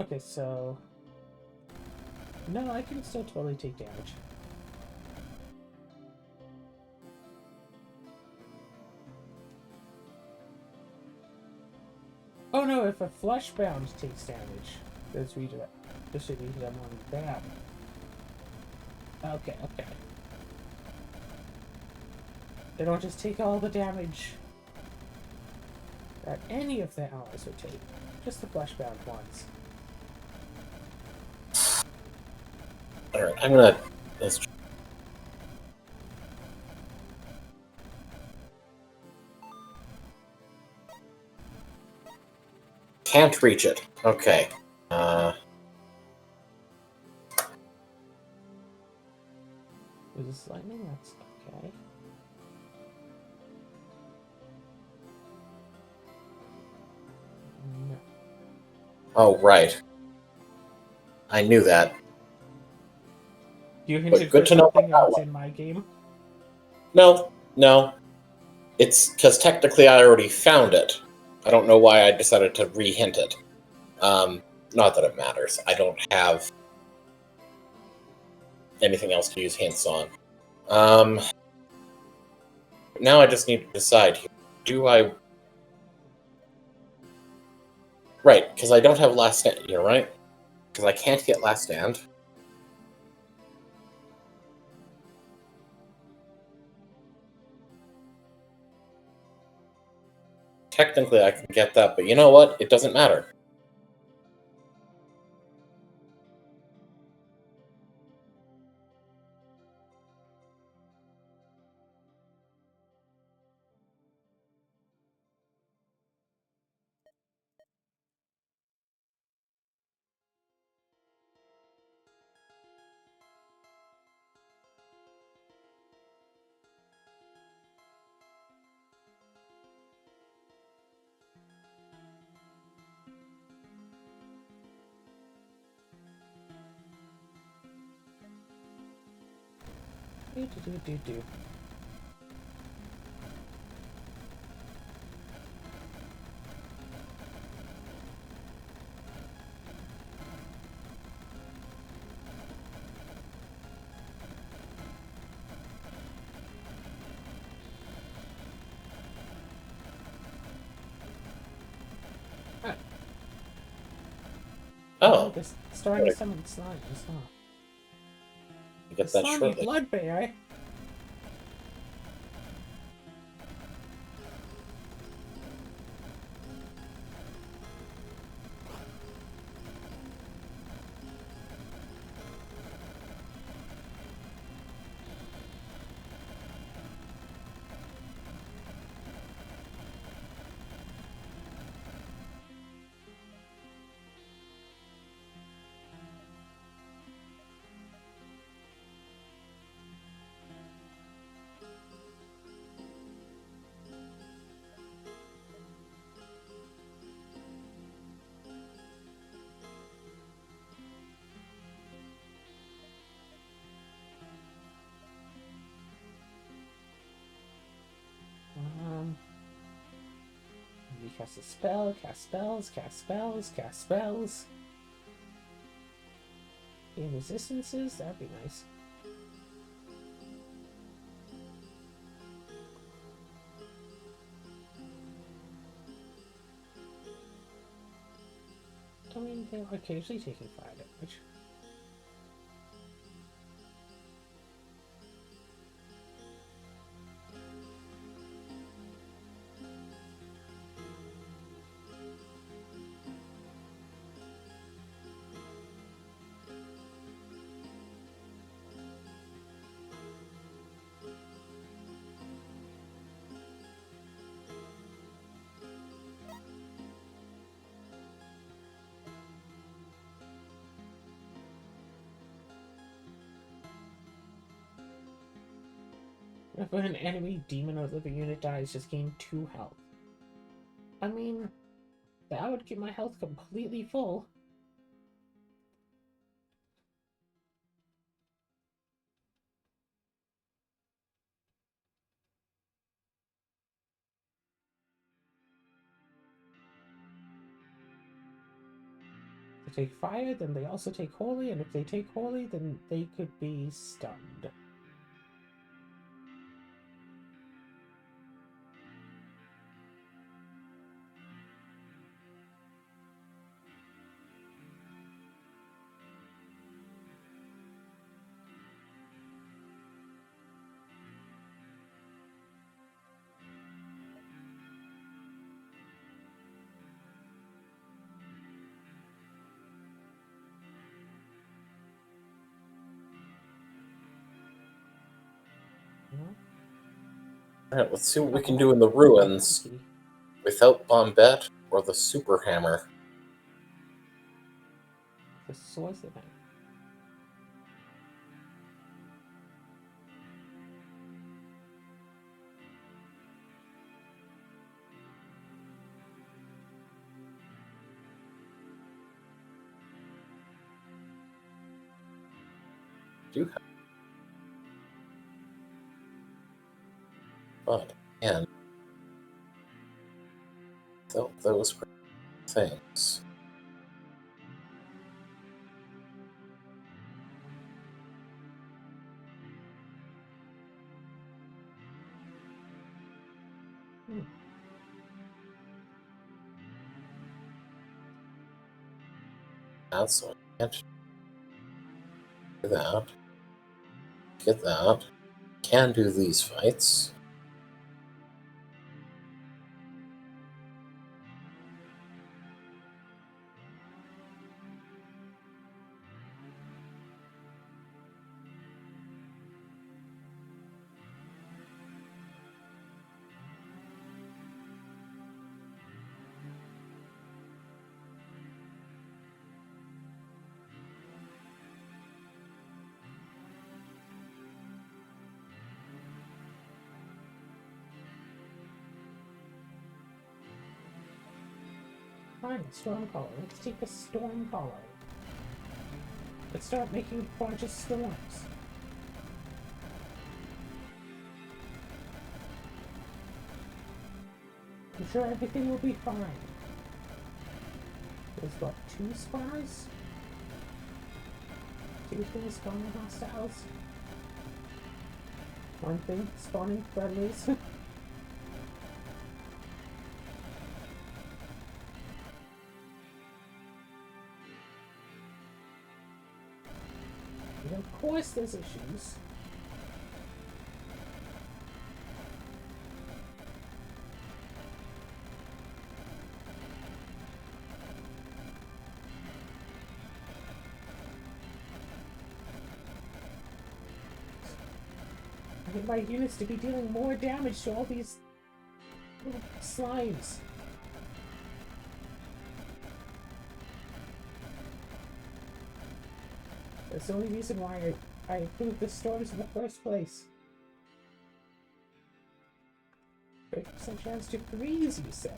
Okay, so... No, I can still totally take damage. Oh no, if a flesh-bound takes damage, this redirect. This should be them on that. Okay, okay. They don't just take all the damage that any of the allies would take. Just the flesh-bound ones. Alright, I'm gonna... Let's... Can't reach it. Okay. Was this lightning? That's okay. No. Oh, right. I knew that. You hinted good for to know something about and it's that in my game? No, no. It's because technically I already found it. I don't know why I decided to re-hint it. Not that it matters. I don't have anything else to use hints on. Now I just need to decide here. Do I... Right, because I don't have Last Stand. You're right. Because I can't get Last Stand. Technically I can get that, but you know what? It doesn't matter. Do. Oh, This starting to summon slimes, huh? you get The that slimy shortly. blood bear. Maybe cast a spell, cast spells, cast spells, cast spells. Gain resistances, that'd be nice. I mean, they are occasionally taking fire damage. If an enemy demon or living unit dies, just gain 2 health. I mean, that would keep my health completely full. they take fire, then they also take holy, and if they take holy, then they could be stunned. Alright, let's see what we can do in the ruins without Bombette or the Super Hammer. The source of it. Do have. But, and those were things. That's so I can't do that. Get that. Can do these fights. Fine, storm color. Let's take a storm color. Let's start making a bunch of storms. I'm sure everything will be fine. There's what, 2 spawns? 2 things spawning hostiles? 1 thing spawning friendlies? And of course there's issues. I need my units to be dealing more damage to all these little slimes. That's the only reason why I approved the storms in the first place. 50% chance to freeze, you say?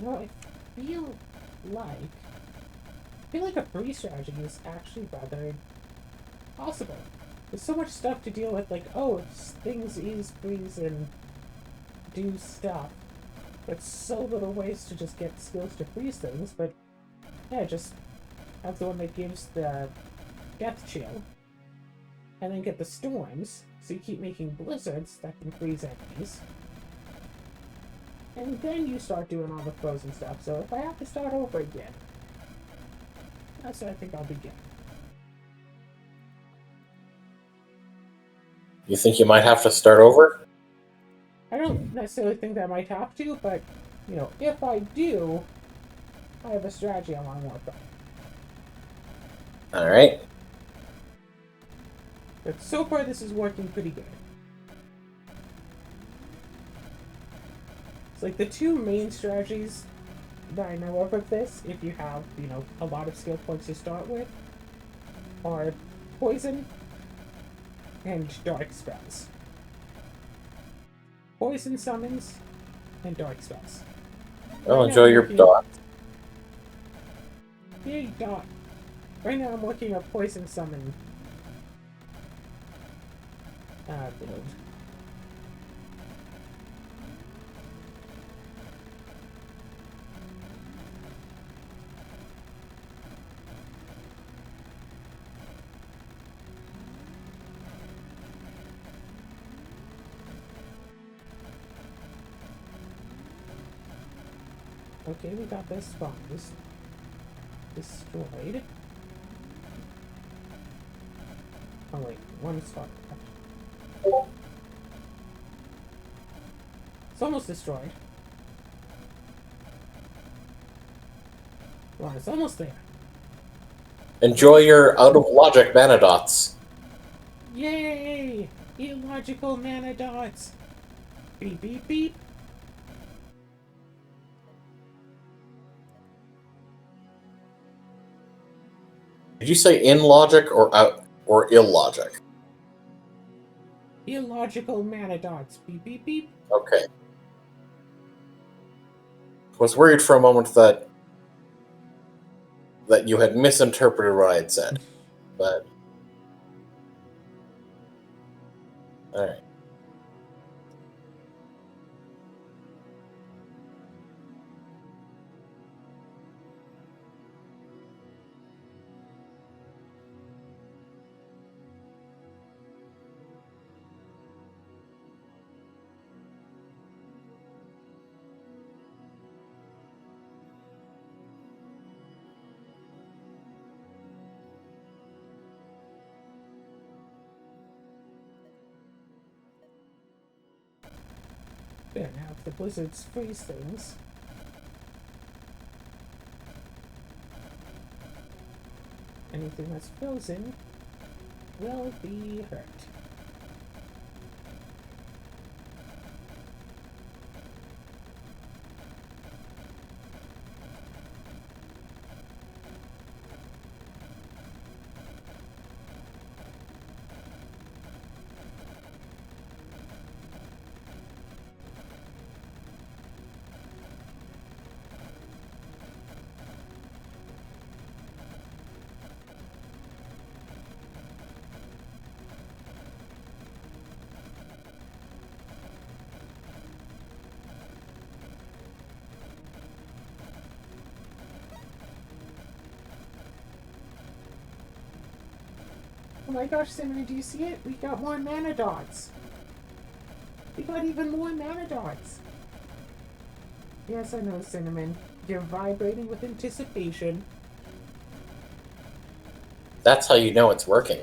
No, I feel like a freeze strategy is actually rather possible. There's so much stuff to deal with, like, oh, things is freeze and do stuff. But so little ways to just get skills to freeze things, but yeah, just have the one that gives the death chill, and then get the storms, so you keep making blizzards that can freeze enemies. And then you start doing all the frozen stuff, so if I have to start over again, that's where I think I'll begin. You think you might have to start over? I don't necessarily think that I might have to, but, you know, if I do, I have a strategy I want to work on. Alright. But so far, this is working pretty good. It's like the 2 main strategies that I know of this, if you have, you know, a lot of skill points to start with, are poison and dark spells. Poison summons and dark spells. Well, enjoy your dot. Yay, dot. Right now I'm working a poison summon build. Okay, we got this spawn destroyed. Oh wait, one spot. It's almost destroyed. Well, it's almost there. Enjoy your out of logic mana dots. Yay! Illogical mana dots! Beep beep beep! Did you say in logic or out or illogic? Illogical mana dots! Beep beep beep! Okay. I was worried for a moment that you had misinterpreted what I had said, but all right. There, now if the blizzards freeze things. Anything that's frozen will be hurt. Oh my gosh, Cinnamon, do you see it? We got more mana dots. We got even more mana dots. Yes, I know, Cinnamon. You're vibrating with anticipation. That's how you know it's working.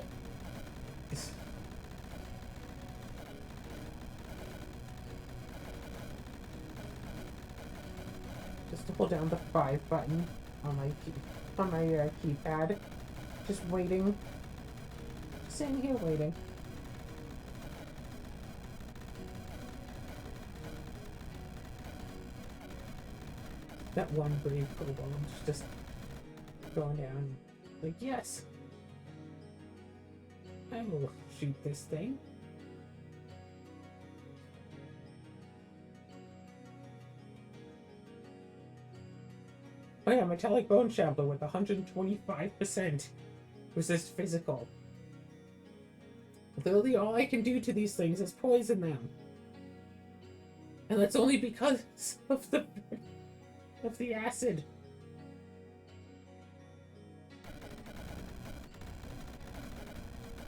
Just hold down the 5 button on my keypad. Just waiting. Sitting here waiting. That one brave kobold just going down. Like, yes, I will shoot this thing. Oh yeah, metallic bone shambler with 125% resist physical. Literally all I can do to these things is poison them. And that's only because of the acid.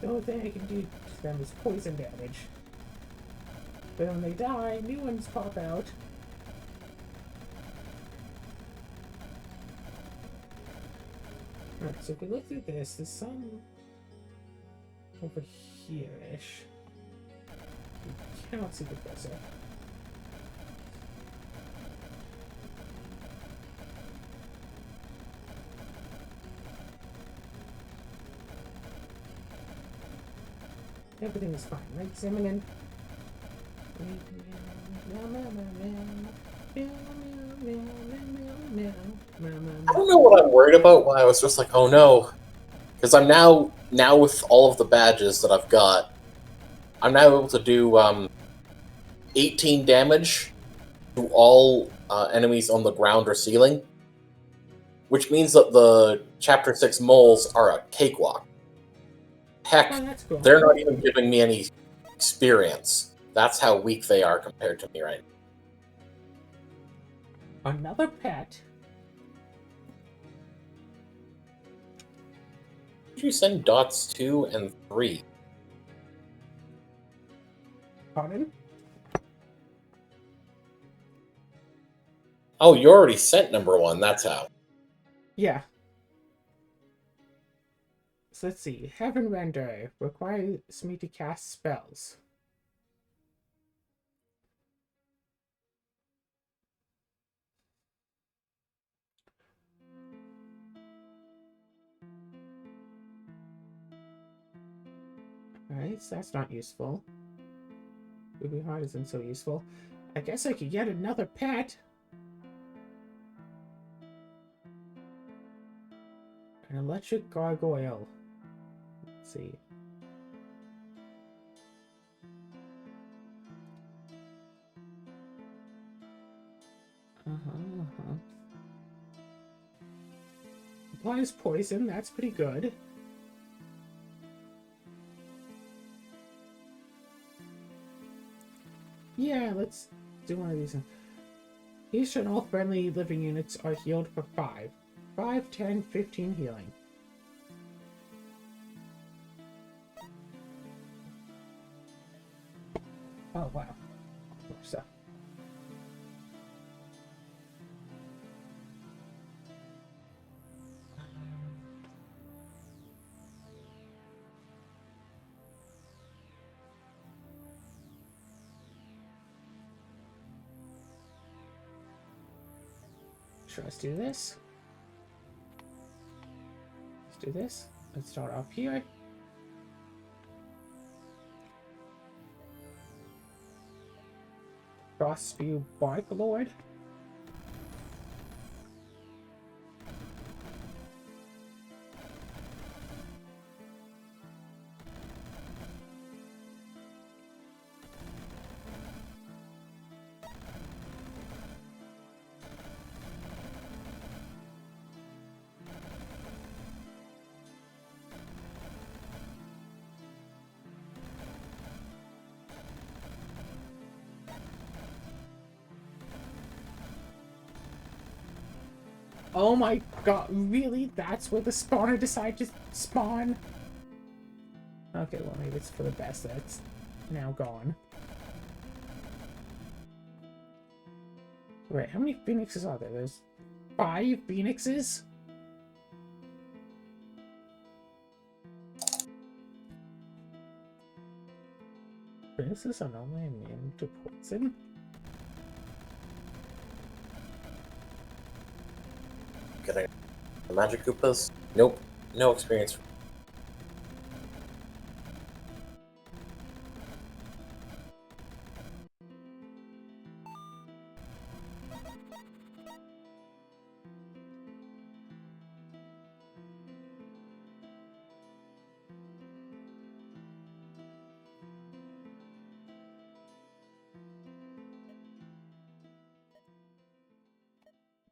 The only thing I can do to them is poison damage. But when they die, new ones pop out. Alright, so if we look through this, there's some over here-ish. You cannot see the cursor. Everything is fine, right, Cinnamon? I don't know what I'm worried about. Why I was just like, oh no, because I'm now with all of the badges that I've got, I'm now able to do 18 damage to all enemies on the ground or ceiling, which means that the Chapter 6 moles are a cakewalk. Heck, Oh, that's cool. they're not even giving me any experience. That's how weak they are compared to me right now. Another pet. Did you send dots 2 and 3? Pardon? Oh, you already sent number 1, that's how. Yeah. So let's see. Heaven Render requires me to cast spells. Alright, so that's not useful. Ruby Heart isn't so useful. I guess I could get another pet. An electric gargoyle. Let's see. Applies poison, that's pretty good. Yeah, let's do one of these. Each and all friendly living units are healed for 5. 5, 10, 15 healing. Oh, wow. More stuff. Sure, let's do this. Let's do this. Let's start off here. Frostview Bark Lord. Oh my god, really? That's where the spawner decided to spawn? Okay, well maybe it's for the best that it's now gone. Right, how many phoenixes are there? There's 5 phoenixes? Phoenixes are normally immune to poison? Getting the magic Koopas? Nope. No experience.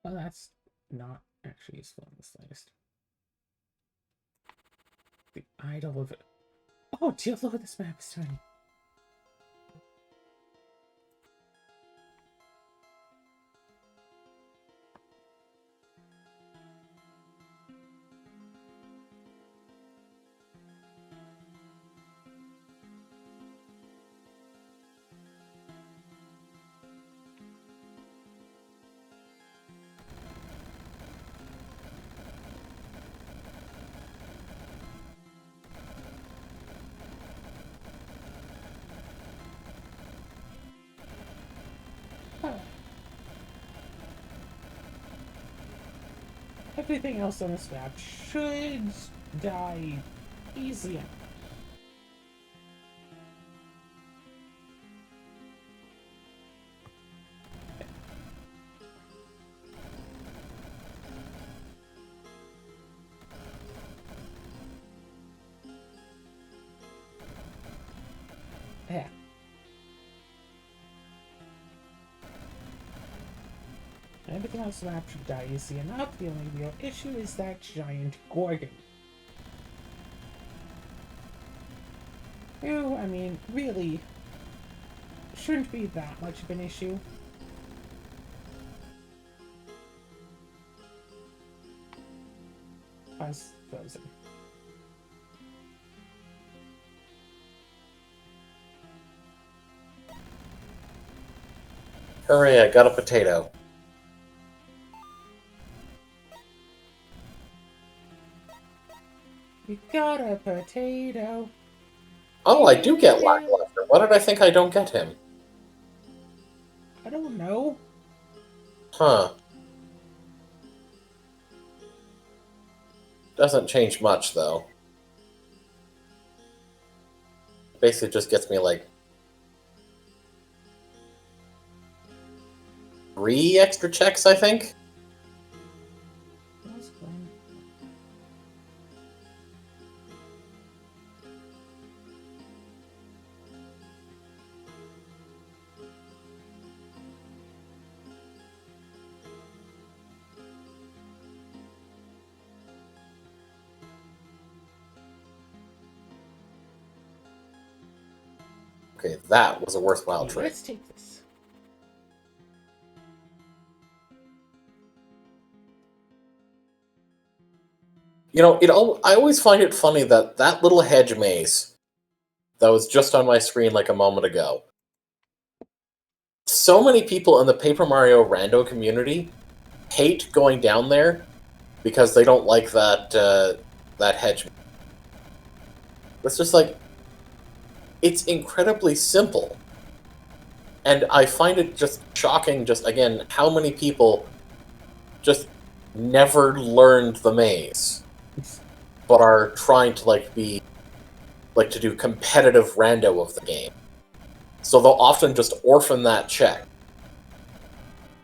Well, that's not actually useful in the slightest. The idol of it. Oh, dear lord, this map is tiny. Everything else on this map should die easily. Yeah. Everything else on the map should die easy enough. The only real issue is that giant Gorgon. Who, I mean, really shouldn't be that much of an issue. As frozen. Hooray, I got a potato. a potato. Oh, I do get Lackluster. Why did I think I don't get him? I don't know. Huh. Doesn't change much, though. Basically just gets me, like, 3 extra checks, I think? That's fine. Okay, that was a worthwhile trade. Let's take this. You know, I always find it funny that that little hedge maze that was just on my screen like a moment ago. So many people in the Paper Mario Rando community hate going down there because they don't like that hedge. It's just like, it's incredibly simple. And I find it just shocking, just again, how many people just never learned the maze, but are trying to to do competitive rando of the game. So they'll often just orphan that check.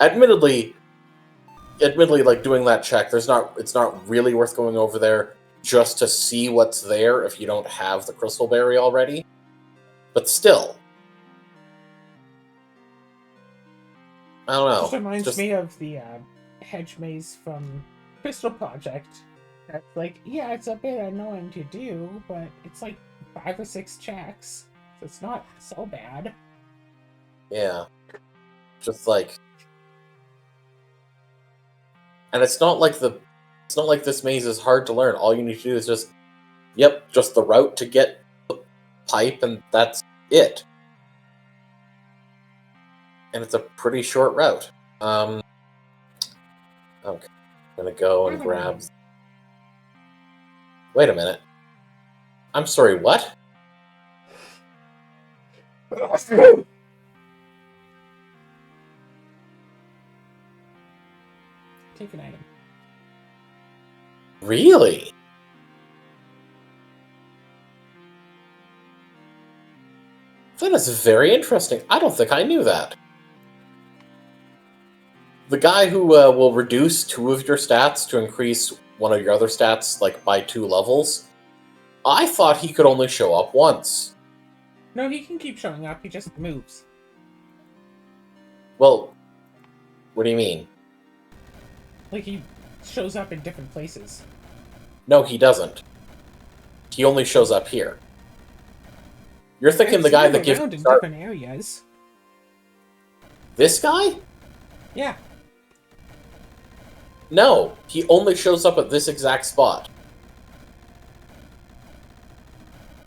Admittedly, like doing that check, it's not really worth going over there just to see what's there if you don't have the crystal berry already. But still, I don't know. Just reminds me of the hedge maze from Crystal Project. That's like, yeah, it's a bit annoying to do, but it's like 5 or 6 checks, so it's not so bad. Yeah, just like, and it's not like this maze is hard to learn. All you need to do is just the route to get the pipe, and that's it. And it's a pretty short route. Okay, I'm gonna go and grab. Wait a minute. I'm sorry. What? Take an item. Really? That is very interesting. I don't think I knew that. The guy who will reduce 2 of your stats to increase one of your other stats, like, by 2 levels, I thought he could only show up once. No, he can keep showing up, he just moves. Well, what do you mean? Like, he shows up in different places. No, he doesn't. He only shows up here. You're thinking I've the guy seen him that gives around in different areas. This guy? Yeah. No, he only shows up at this exact spot.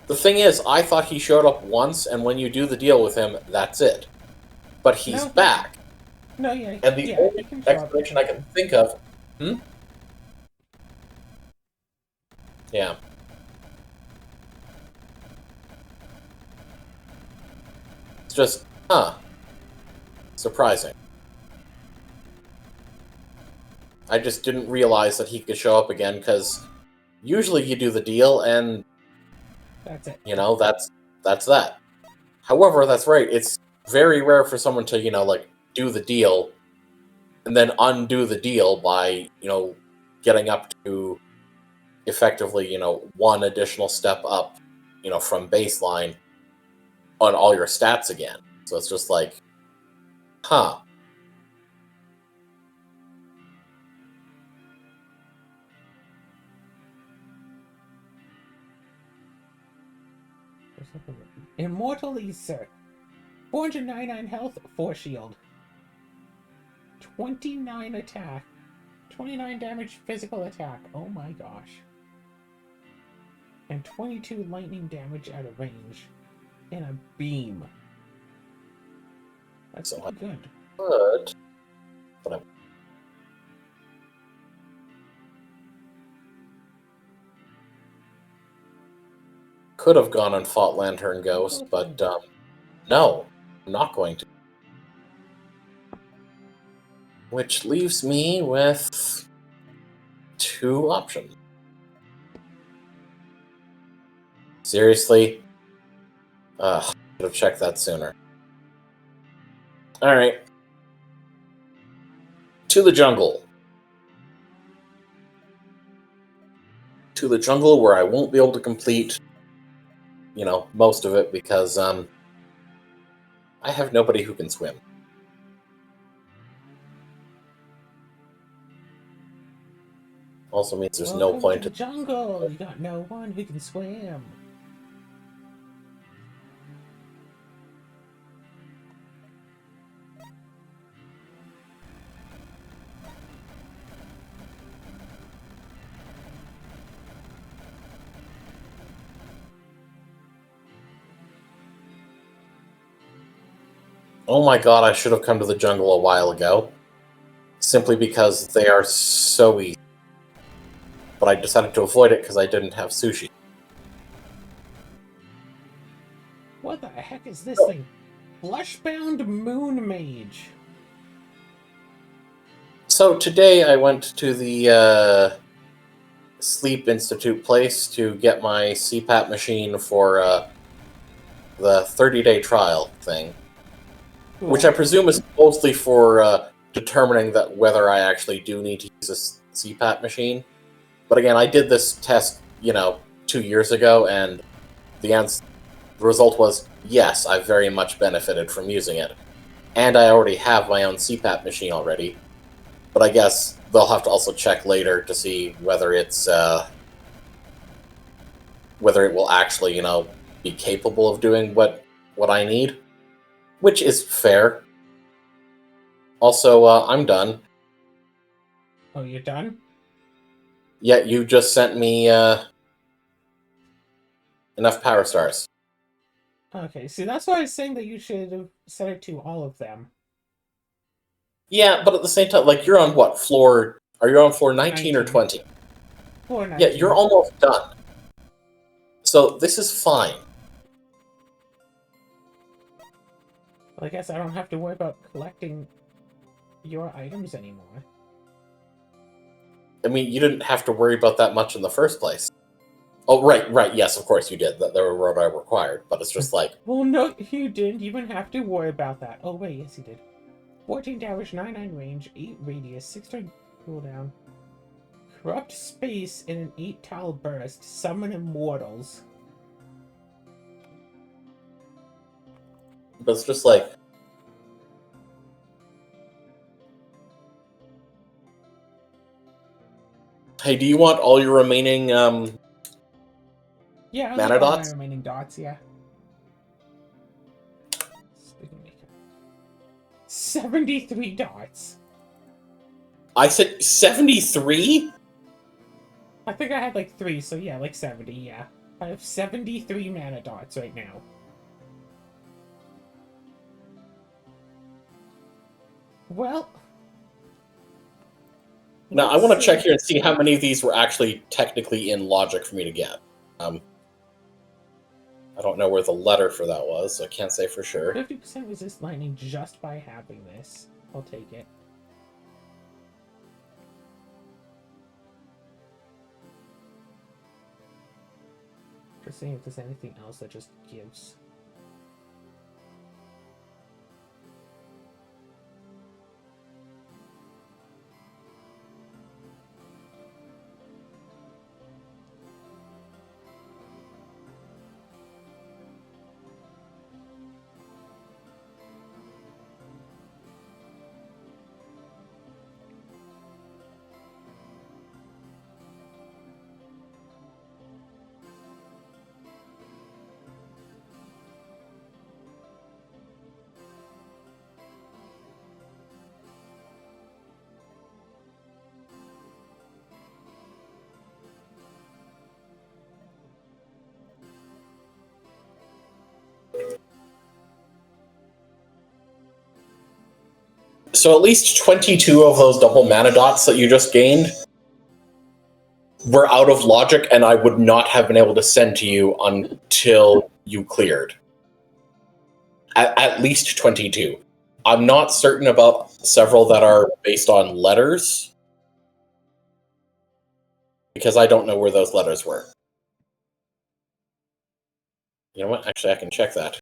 The thing is, I thought he showed up once, and when you do the deal with him, that's it. But he's back. No, yeah. And the only he can show up. explanation I can think of... Yeah. It's just, surprising. I just didn't realize that he could show up again, because usually you do the deal, and That's it. you know, that's that. However, that's right, it's very rare for someone to, do the deal, and then undo the deal by, getting up to, effectively, 1 additional step up, from baseline on all your stats again. So it's just like, huh. Immortal Easter. 499 health, 4 shield. 29 attack. 29 damage physical attack. Oh my gosh. And 22 lightning damage out of range. In a beam. That's so good. But could have gone and fought Lantern Ghost, but no, I'm not going to. Which leaves me with 2 options. Seriously? Should have checked that sooner. Alright. To the jungle. To the jungle where I won't be able to complete, most of it because, I have nobody who can swim. Also means there's no point to the jungle. You got no one who can swim. Oh my god, I should have come to the jungle a while ago. Simply because they are so easy. But I decided to avoid it because I didn't have sushi. What the heck is this thing? Fleshbound Moon Mage. So today I went to the Sleep Institute place to get my CPAP machine for the 30-day trial thing. Cool. Which I presume is mostly for determining that whether I actually do need to use a CPAP machine. But again, I did this test, 2 years ago, and the result was, yes, I very much benefited from using it. And I already have my own CPAP machine already. But I guess they'll have to also check later to see whether it's, whether it will actually, be capable of doing what I need. Which is fair. Also, I'm done. Oh, you're done? Yeah, you just sent me enough power stars. Okay, see, that's why I was saying that you should have set it to all of them. Yeah, but at the same time, you're on what, floor... Are you on floor 19 or 20? Floor 19. Yeah, you're almost done. So, this is fine. Well, I guess I don't have to worry about collecting your items anymore. I mean, you didn't have to worry about that much in the first place. Oh, right, yes, of course you did. That were what I required, but it's just like... Well, no, you didn't even have to worry about that. Oh, wait, yes, you did. 14 damage, 9 range, 8 radius, 6 turn cooldown. Corrupt space in an 8-tile burst. Summon immortals. But it's just like... Hey, do you want all your remaining, yeah, mana dots? All my remaining dots, yeah. 73 dots. I said 73? I think I had like 3, so yeah, like 70, yeah. I have 73 mana dots right now. Well... Now, I want to check here and see how many of these were actually technically in logic for me to get. I don't know where the letter for that was, so I can't say for sure. 50% resist lightning just by having this. I'll take it. Just seeing if there's anything else that just gives. So at least 22 of those double mana dots that you just gained were out of logic, and I would not have been able to send to you until you cleared. At least 22. I'm not certain about several that are based on letters, because I don't know where those letters were. You know what? Actually, I can check that.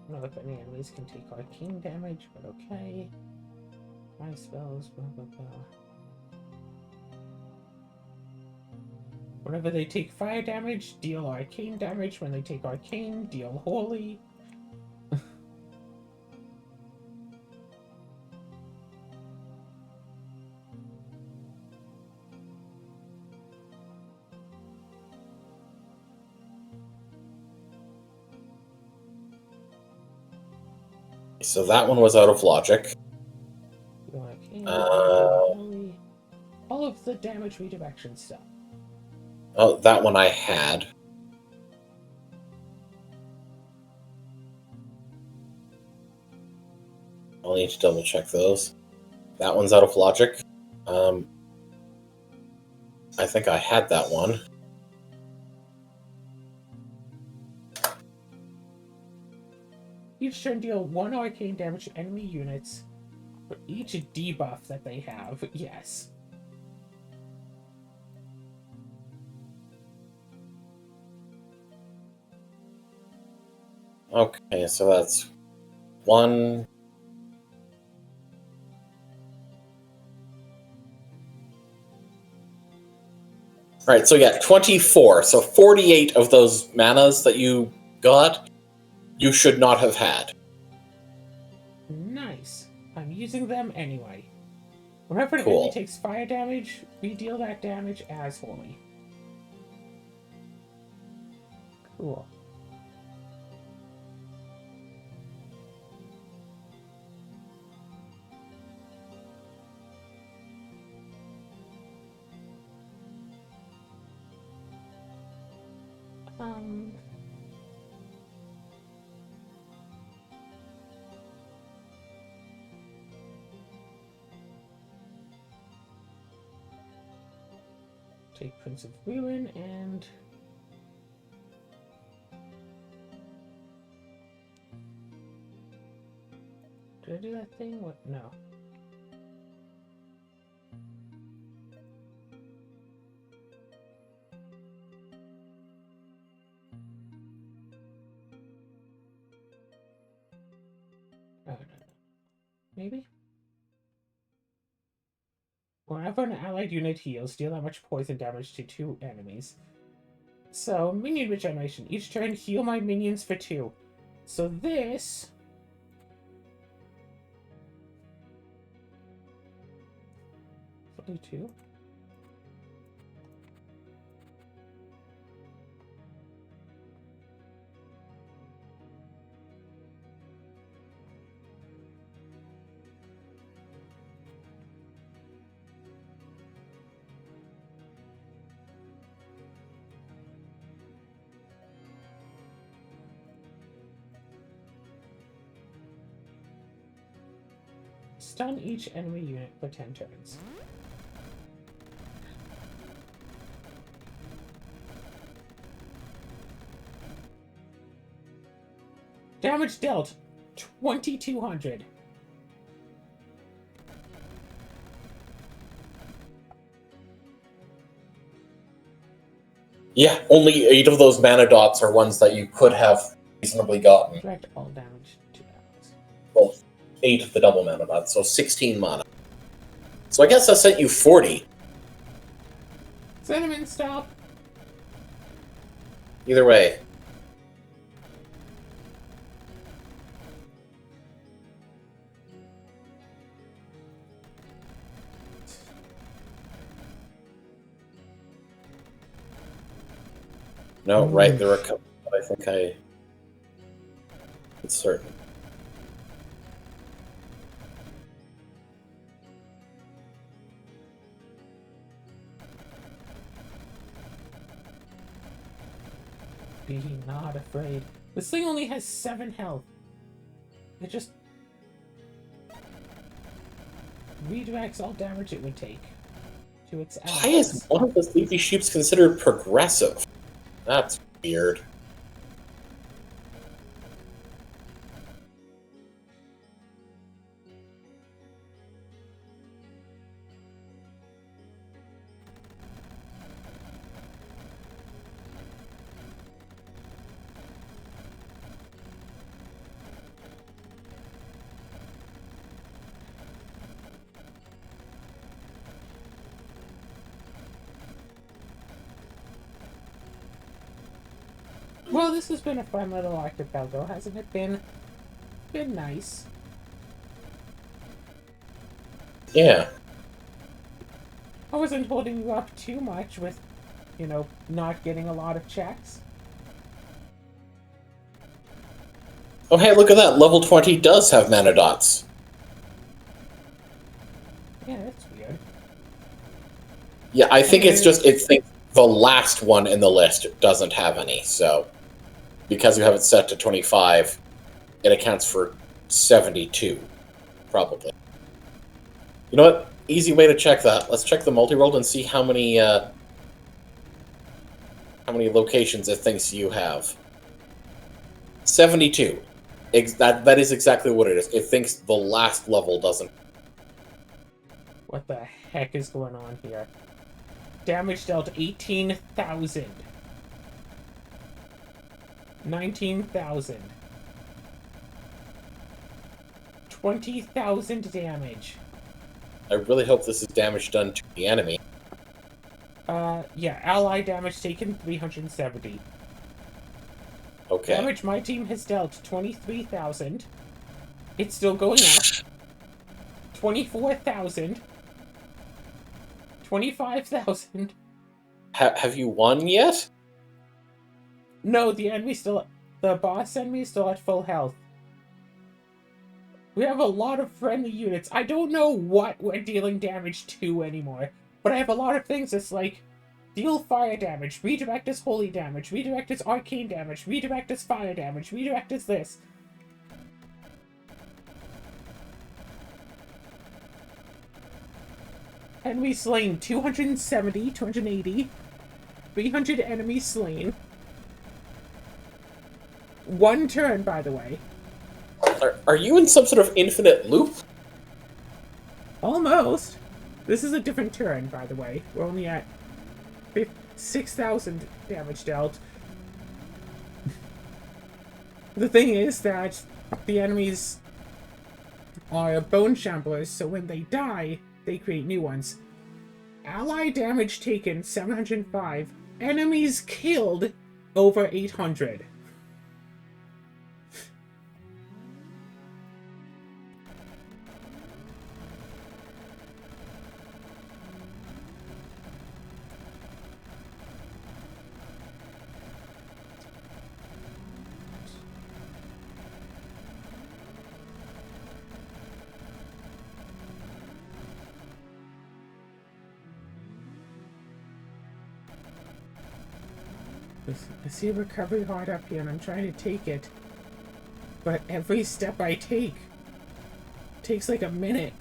Not if any enemies can take arcane damage, but okay. My spells, blah blah blah. Whenever they take fire damage, deal arcane damage. When they take arcane, deal holy. So that one was out of logic. Deal arcane, deal holy. All of the damage redirection stuff. Oh, that one I had. I'll need to double check those. That one's out of logic. I think I had that one. Each turn deal 1 arcane damage to enemy units for each debuff that they have. Yes. Okay, so that's 1. Right, so yeah, 24. So 48 of those manas that you got, you should not have had. Nice. I'm using them anyway. Whenever an Cool. enemy takes fire damage, we deal that damage as holy. Cool. Take Prince of Ruin and did I do that thing? What? No. Oh, no. Maybe? Whenever an allied unit heals, deal that much poison damage to 2 enemies. So, minion regeneration. Each turn, heal my minions for 2. So this... 42? Stun each enemy unit for 10 turns. Damage dealt 2,200. Yeah, only 8 of those mana dots are ones that you could have reasonably gotten. Direct all damage to allies. Well, 8 of the double mana dots, so 16 mana. So I guess I sent you 40. Cinnamon, stop! Either way. No, right, there were a couple, but I think it's certain. Be not afraid. This thing only has 7 health. It just redirects all damage it would take to its allies. Why is one of the sleepy sheeps considered progressive? That's weird. Well, this has been a fun little archipelago, hasn't it been? Been nice. Yeah. I wasn't holding you up too much with, you know, not getting a lot of checks. Oh, hey, look at that. Level 20 does have mana dots. Yeah, that's weird. Yeah, I think it's just, it thinks the last one in the list doesn't have any, so because you have it set to 25, it accounts for 72, probably. You know what? Easy way to check that. Let's check the multi-world and see how many locations it thinks you have. 72. That is exactly what it is. It thinks the last level doesn't. What the heck is going on here? Damage dealt 18,000. 19,000. 20,000 damage. I really hope this is damage done to the enemy. Yeah, ally damage taken 370. Okay. Damage my team has dealt 23,000. It's still going up. 24,000. 25,000. Have you won yet? No, the boss enemy is still at full health. We have a lot of friendly units. I don't know what we're dealing damage to anymore, but I have a lot of things that's like, deal fire damage, redirect as holy damage, redirect as arcane damage, redirect as fire damage, redirect as this. Enemies slain, 270, 280, 300 enemies slain. 1 turn, by the way. Are you in some sort of infinite loop? Almost. This is a different turn, by the way. We're only at 6,000 damage dealt. The thing is that the enemies are bone shamblers, so when they die, they create new ones. Ally damage taken, 705. Enemies killed, over 800. I see a recovery heart up here and I'm trying to take it. But every step I take takes like a minute.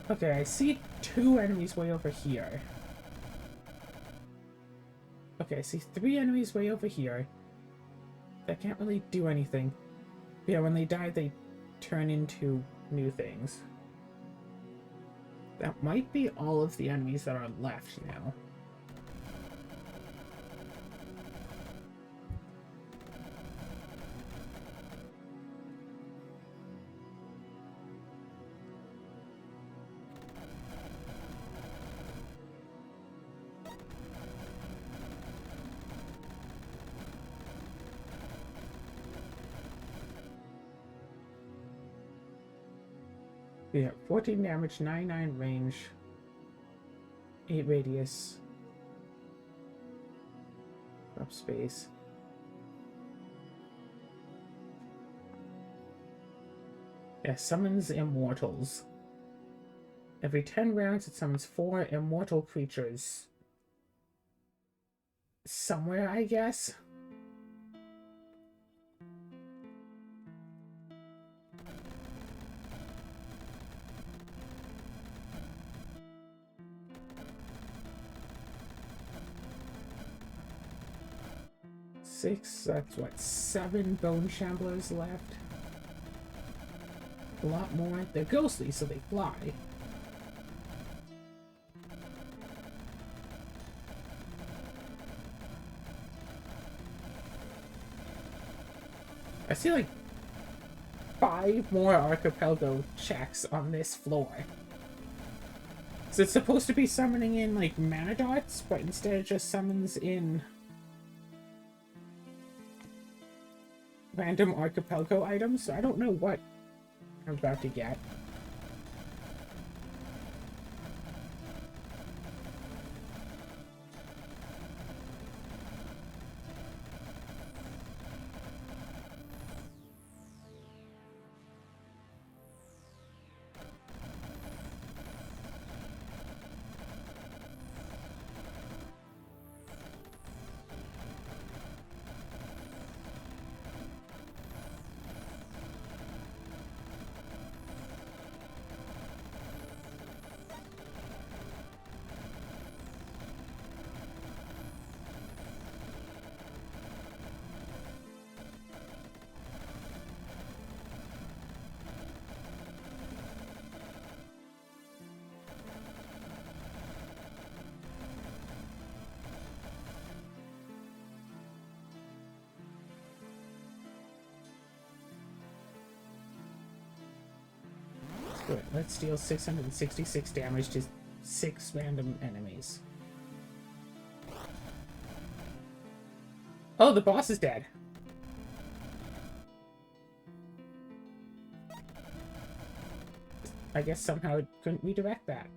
Okay, I see 2 enemies way over here. Okay, I see 3 enemies way over here. That can't really do anything. Yeah, when they die, they turn into new things. That might be all of the enemies that are left now. Yeah, 14 damage, 99 range, 8 radius, up space. It summons immortals. Every 10 rounds, it summons 4 immortal creatures. Somewhere, I guess? Six, that's what, 7 Bone Shamblers left? A lot more. They're ghostly, so they fly. I see like 5 more Archipelago checks on this floor. So it's supposed to be summoning in like mana dots, but instead it just summons in random Archipelago items. So I don't know what I'm about to get. Good. Let's deal 666 damage to 6 random enemies. Oh, the boss is dead. I guess somehow it couldn't redirect that.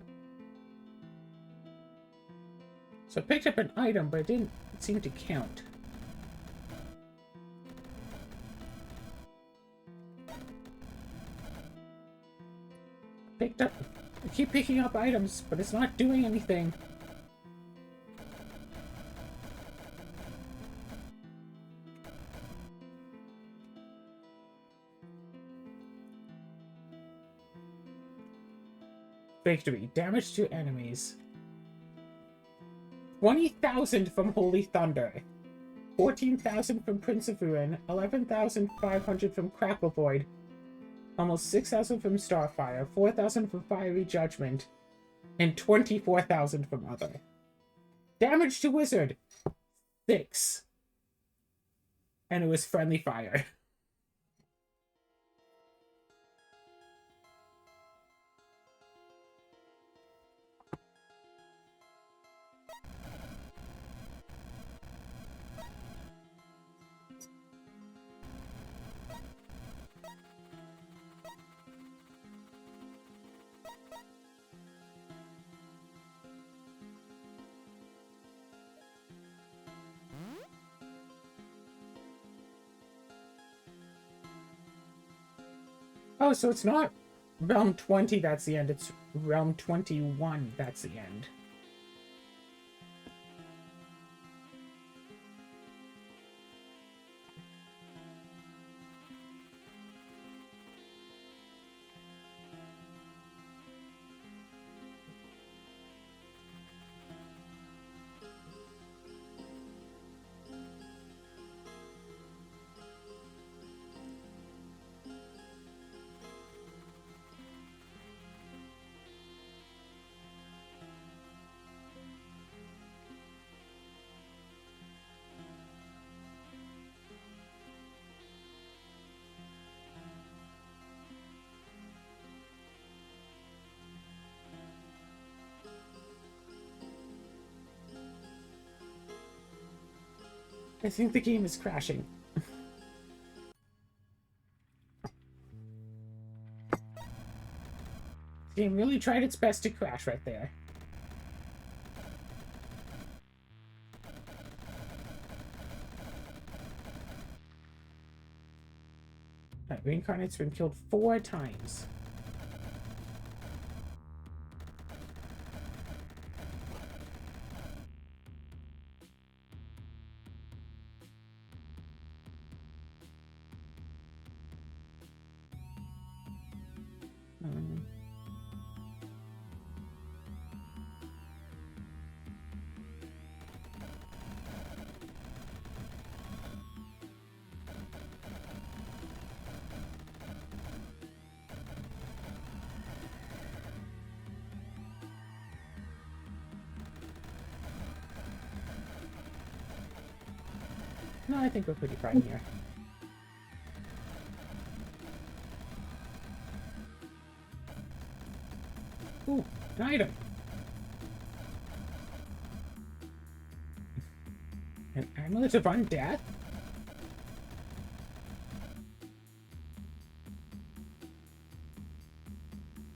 So I picked up an item, but it didn't seem to count. Picked up. I keep picking up items, but it's not doing anything. Victory. Damage to enemies. 20,000 from Holy Thunder. 14,000 from Prince of Ruin. 11,500 from Crackle Void. Almost 6,000 from Starfire, 4,000 from Fiery Judgment, and 24,000 from Other. Damage to Wizard, 6. And it was Friendly Fire. Oh, so it's not Realm 20 that's the end, it's Realm 21 that's the end. I think the game is crashing. The game really tried its best to crash right there. Right, Reincarnate's been killed 4 times. No, I think we're pretty fine here. Ooh, an item! An amulet of undeath?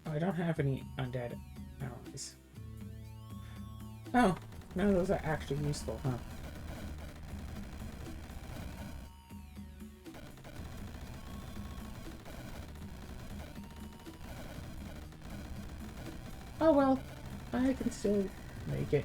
Oh, I don't have any undead allies. Oh, none of those are actually useful, huh? Oh well, I can still make it.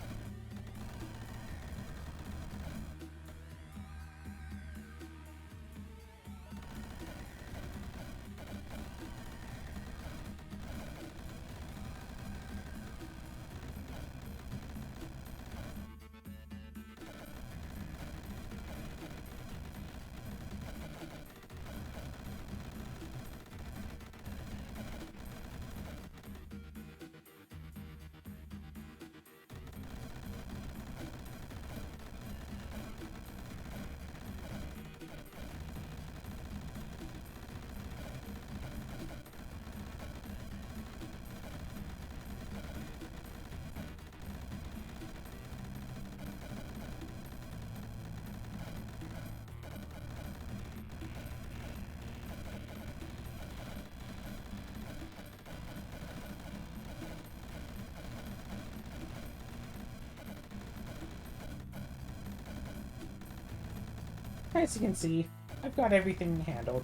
As you can see, I've got everything handled.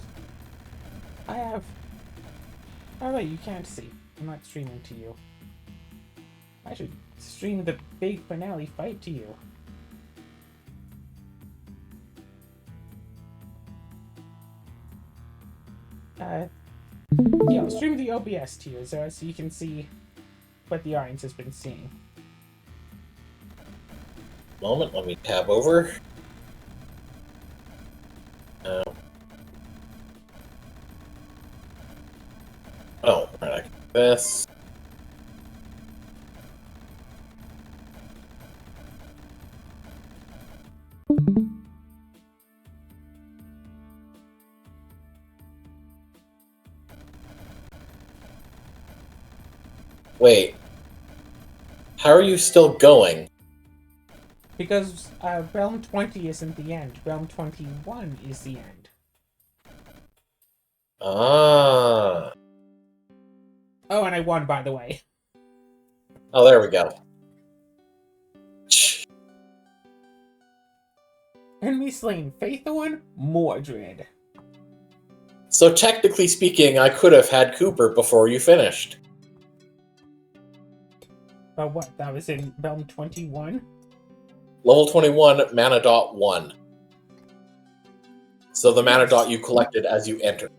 I have... Oh wait, you can't see. I'm not streaming to you. I should stream the big finale fight to you. Yeah, I'll stream the OBS to you so you can see what the audience has been seeing. Moment, let me tab over. Oh, right, I can do this. Wait. How are you still going? Because Realm 20 isn't the end. Realm 21 is the end. Ah. Oh, and I won, by the way. Oh, there we go. Enemy slain. Phaethon, Mordred. So technically speaking, I could have had Cooper before you finished. What? That was in Realm 21? Level 21, mana dot 1. So the mana dot you collected as you entered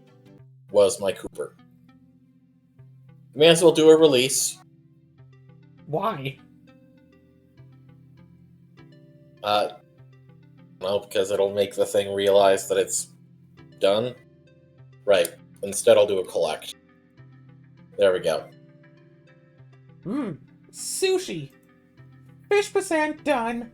was my Cooper. You may as well do a release. Why? No, because it'll make the thing realize that it's done. Right. Instead, I'll do a collect. There we go. Sushi. Fish percent done.